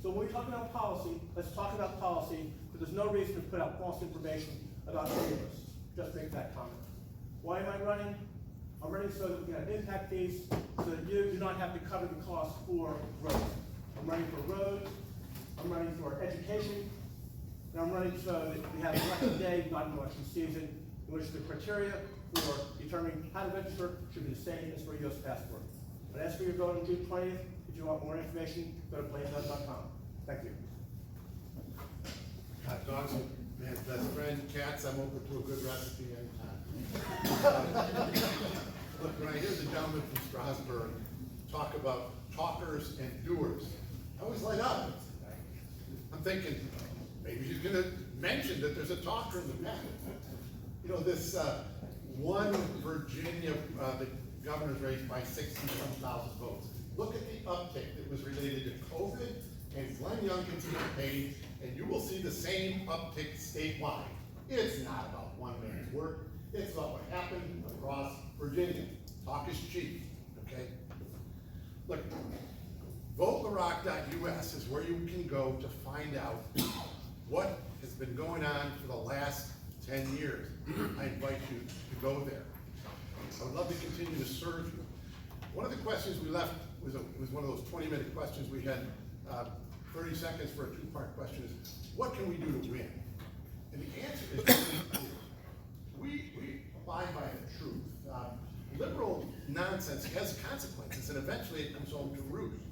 So when we talk about policy, let's talk about policy, but there's no reason to put out false information about any of us. Just make that comment. Why am I running? I'm running so that we can have impact fees, so that you do not have to cover the cost for roads. I'm running for roads, I'm running for education, and I'm running so that we have election day, not an election season, in which the criteria for determining how to register should be the same as for a U.S. passport. But as for your vote on June 20th, if you want more information, go to plainview.com. Thank you. Hot dogs, man's best friend, cats, I'm open to a good recipe anytime. Look, when I hear the gentleman from Strasbourg talk about talkers and doers, I always light up. I'm thinking, maybe he's gonna mention that there's a talker in the back. You know, this won Virginia, the governor's race by 60-some-thousand votes. Look at the uptick that was related to COVID and Glenn Youngkin's campaign, and you will see the same uptick statewide. It's not about one man's work. It's about what happened across Virginia. Talk is cheap, okay? Look, votetherock.us is where you can go to find out what has been going on for the last 10 years. I invite you to go there. I would love to continue to serve you. One of the questions we left was one of those 20-minute questions. We had 30 seconds for a 2-part question is, what can we do to win? And the answer is really clear. We abide by the truth. Liberal nonsense has consequences, and eventually it comes home to roost.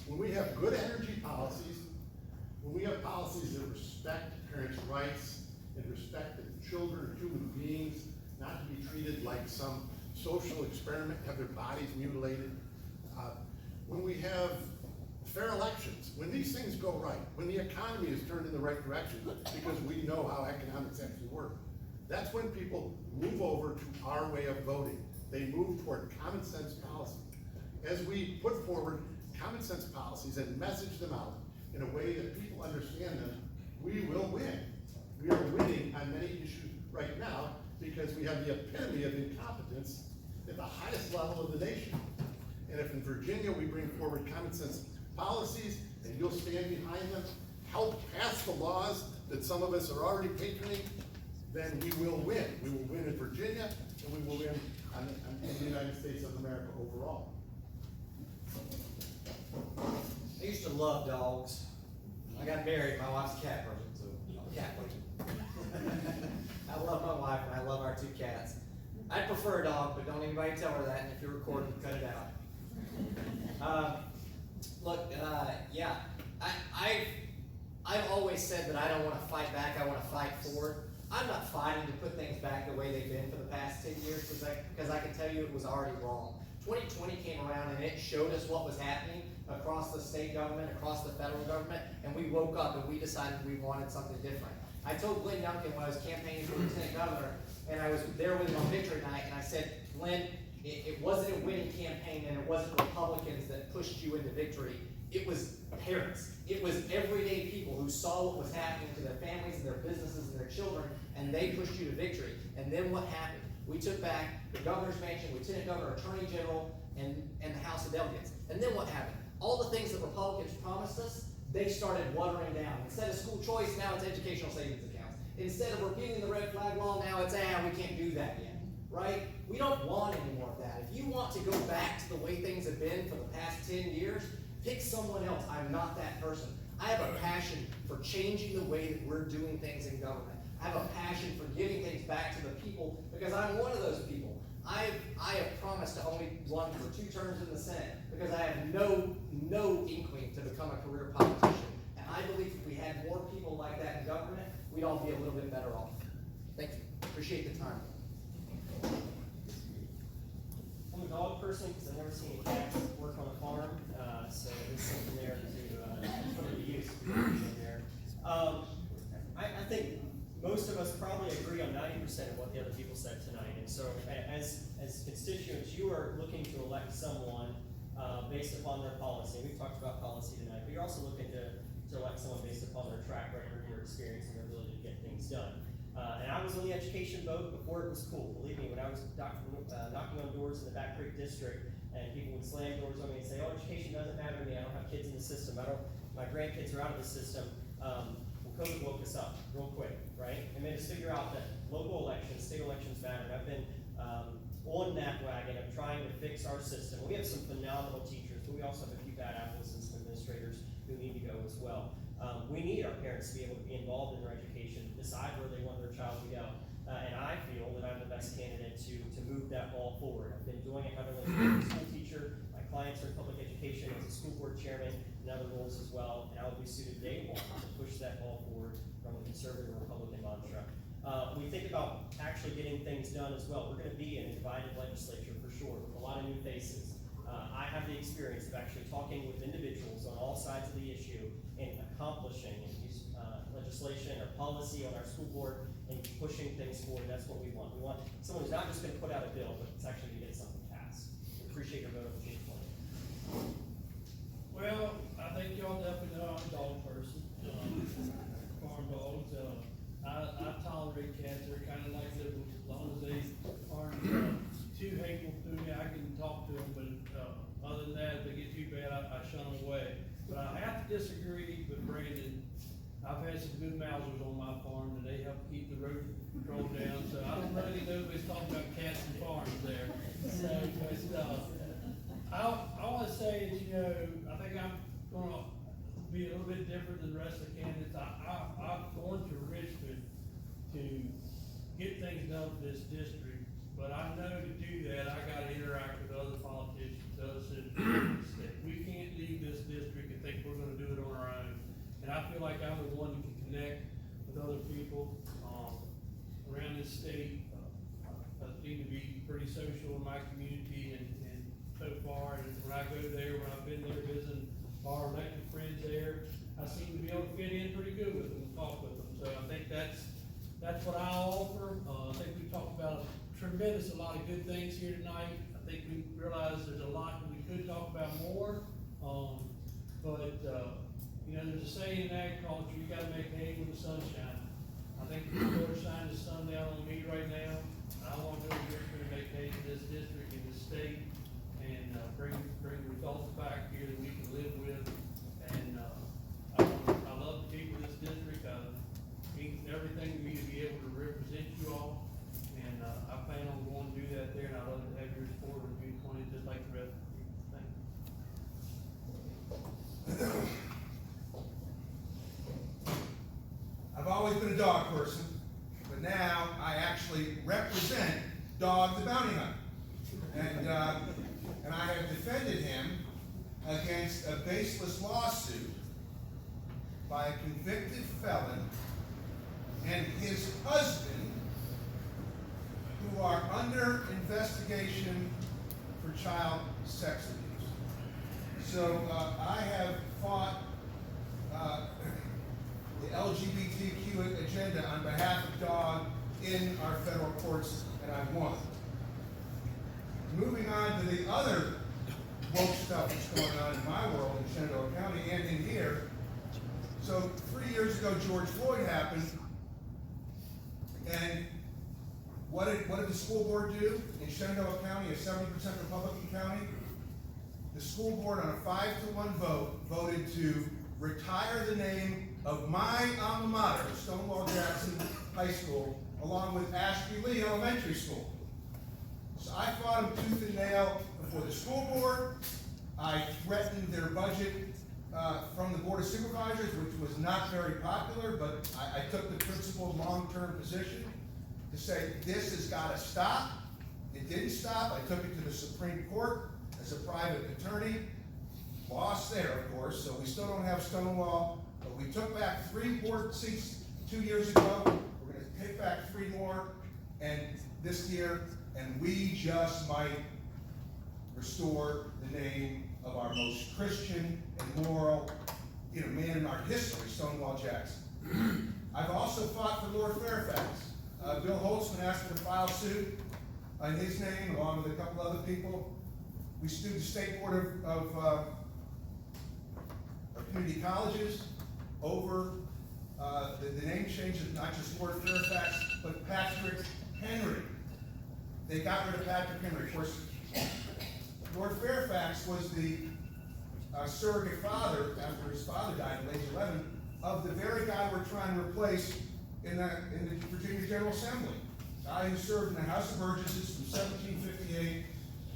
When we have good energy policies, when we have policies that respect parents' rights and respect that children are human beings, not to be treated like some social experiment, have their bodies mutilated, when we have fair elections, when these things go right, when the economy is turned in the right direction, because we know how economics actually work, that's when people move over to our way of voting. They move toward common sense policy. As we put forward common sense policies and message them out in a way that people understand them, we will win. We are winning on many issues right now because we have the epitome of incompetence at the highest level of the nation. And if in Virginia we bring forward common sense policies and you'll stand behind them, help pass the laws that some of us are already patroning, then we will win. We will win in Virginia, and we will in the United States of America overall. I used to love dogs. I got married, my wife's a cat person, so I'm a cat person. I love my wife and I love our 2 cats. I'd prefer a dog, but don't anybody tell her that, and if you're recording, cut it out. Look, yeah, I've always said that I don't want to fight back, I want to fight forward. I'm not fighting to put things back the way they've been for the past 10 years, because I can tell you it was already wrong. 2020 came around and it showed us what was happening across the state government, across the federal government, and we woke up and we decided we wanted something different. I told Glenn Youngkin when I was campaigning for lieutenant governor, and I was there with him on victory night, and I said, Glenn, it wasn't a winning campaign and it wasn't Republicans that pushed you into victory. It was parents. It was everyday people who saw what was happening to their families and their businesses and their children, and they pushed you to victory. And then what happened? We took back the governor's mansion, lieutenant governor, attorney general, and the House of Delegates. And then what happened? All the things that Republicans promised us, they started watering down. Instead of school choice, now it's educational savings accounts. Instead of repealing the red flag law, now it's, we can't do that yet, right? We don't want any more of that. If you want to go back to the way things have been for the past 10 years, pick someone else. I'm not that person. I have a passion for changing the way that we're doing things in government. I have a passion for giving things back to the people because I'm one of those people. I have promised to only run for 2 terms in the Senate because I have no inkling to become a career politician. And I believe if we had more people like that in government, we'd all be a little bit better off. Thank you. Appreciate the time. I'm a dog person because I've never seen a cat work on a farm, so there's something there to put into use there. I think most of us probably agree on 90% of what the other people said tonight. And so as constituents, you are looking to elect someone based upon their policy. We've talked about policy tonight, but you're also looking to elect someone based upon their track record, their experience, and their ability to get things done. And I was on the education boat before it was cool. Believe me, when I was knocking on doors in the Back Creek district, and people would slam doors on me and say, "Oh, education doesn't matter to me. I don't have kids in the system. My grandkids are out of the system." COVID woke us up real quick, right? And made us figure out that local elections, state elections matter. And I've been on that wagon of trying to fix our system. We have some phenomenal teachers, but we also have a few bad apples and some administrators who need to go as well. We need our parents to be able to be involved in their education, decide where they want their child to go. And I feel that I'm the best candidate to move that ball forward. I've been doing it heavily as a school teacher. My clients are in public education as a school board chairman and other roles as well. And I will be suited day one to push that ball forward from a conservative Republican mantra. When we think about actually getting things done as well, we're going to be in a divided legislature for sure, with a lot of new faces. I have the experience of actually talking with individuals on all sides of the issue and accomplishing legislation or policy on our school board and pushing things forward. That's what we want. We want someone who's not just going to put out a bill, but it's actually going to get something passed. We appreciate your vote on the point. Well, I think y'all definitely know I'm a dog person. Farm dogs. I tolerate cats. They're kind of like living, as long as they aren't too hateful to me, I can talk to them. But other than that, if they get too bad, I shun them away. But I have to disagree with Brandon. I've had some good Mausers on my farm, and they help keep the rodent control down. So I don't really know if it's talking about cats and farms there. So, but I want to say that, I think I'm going to be a little bit different than the rest of the candidates. I'm going to Richmond to get things done for this district, but I know to do that, I got to interact with other politicians, other citizens. We can't leave this district and think we're going to do it on our own. And I feel like I'm the one who can connect with other people around this state. I seem to be pretty social in my community, and so far, and when I go there, when I've been there visiting our elected friends there, I seem to be able to fit in pretty good with them and talk with them. So I think that's what I offer. I think we talked about a lot of good things here tonight. I think we realize there's a lot that we could talk about more, but there's a saying in agriculture, you gotta make hay when the sun's shining. I think the Lord's shining the sun down on me right now. I want to go to Richmond and make hay in this district, in this state, and bring results back here that we can live with. And I love the people of this district. It means everything to me to be able to represent you all. And I plan on going to do a dog person, but now I actually represent Dog the Bounty Hunter. And I have defended him against a baseless lawsuit by a convicted felon and his husband, who are under investigation for child sex abuse. So I have fought the LGBTQ agenda on behalf of Dog in our federal courts, and I've won. Moving on to the other woke stuff that's going on in my world in Shenandoah County and in here. So 3 years ago, George Floyd happened, and what did the school board do in Shenandoah County, a 70% Republican county? The school board on a 5-1 vote voted to retire the name of my alma mater, Stonewall Jackson High School, along with Ashby Lee Elementary School. So I fought them tooth and nail before the school board. I threatened their budget from the Board of Supervisors, which was not very popular, but I took the principled long-term position to say, this has got to stop. It didn't stop. I took it to the Supreme Court as a private attorney. Lost there, of course, so we still don't have Stonewall, but we took back 3 board seats 2 years ago. We're going to take back 3 more and this year, and we just might restore the name of our most Christian and moral, man in our history, Stonewall Jackson. I've also fought for Lord Fairfax. Bill Holtzman asked me to file suit in his name, along with a couple other people. We sued the State Board of Community Colleges over the name change of not just Lord Fairfax, but Patrick Henry. They got rid of Patrick Henry. Of course, Lord Fairfax was the surrogate father, after his father died at age 11, of the very guy we're trying to replace in the Virginia General Assembly. A guy who served in the House of Burgesses from 1758,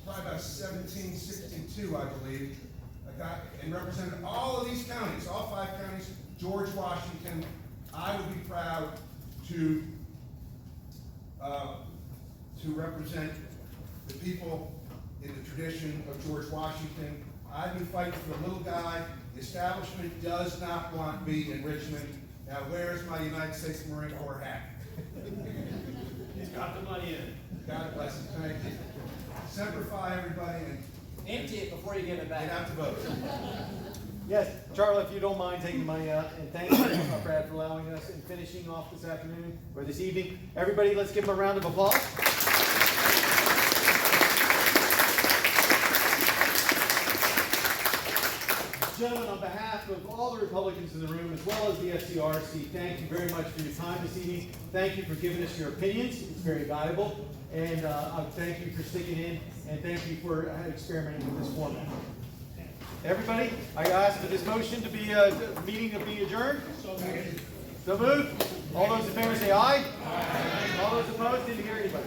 probably about 1762, I believe, and represented all of these counties, all 5 counties, George Washington. I would be proud to represent the people in the tradition of George Washington. I've been fighting for the little guy. The establishment does not want me in Richmond. Now, where's my United States Marine Corps hat? He's got the money in. God bless him. Thank you. Semper Fi, everybody, and Empty it before you give it back. get out to vote. Yes, Charlie, if you don't mind taking the money out, and thank you, Brad, for allowing us and finishing off this afternoon, or this evening. Everybody, let's give him a round of applause. Gentlemen, on behalf of all the Republicans in the room, as well as the FCRC, thank you very much for your time this evening. Thank you for giving us your opinions. It's very valuable. And thank you for sticking in, and thank you for experimenting with this format. Everybody, I ask for this motion to be, meeting to be adjourned. So moved. All those in favor say aye. Aye. All those opposed, didn't hear anybody.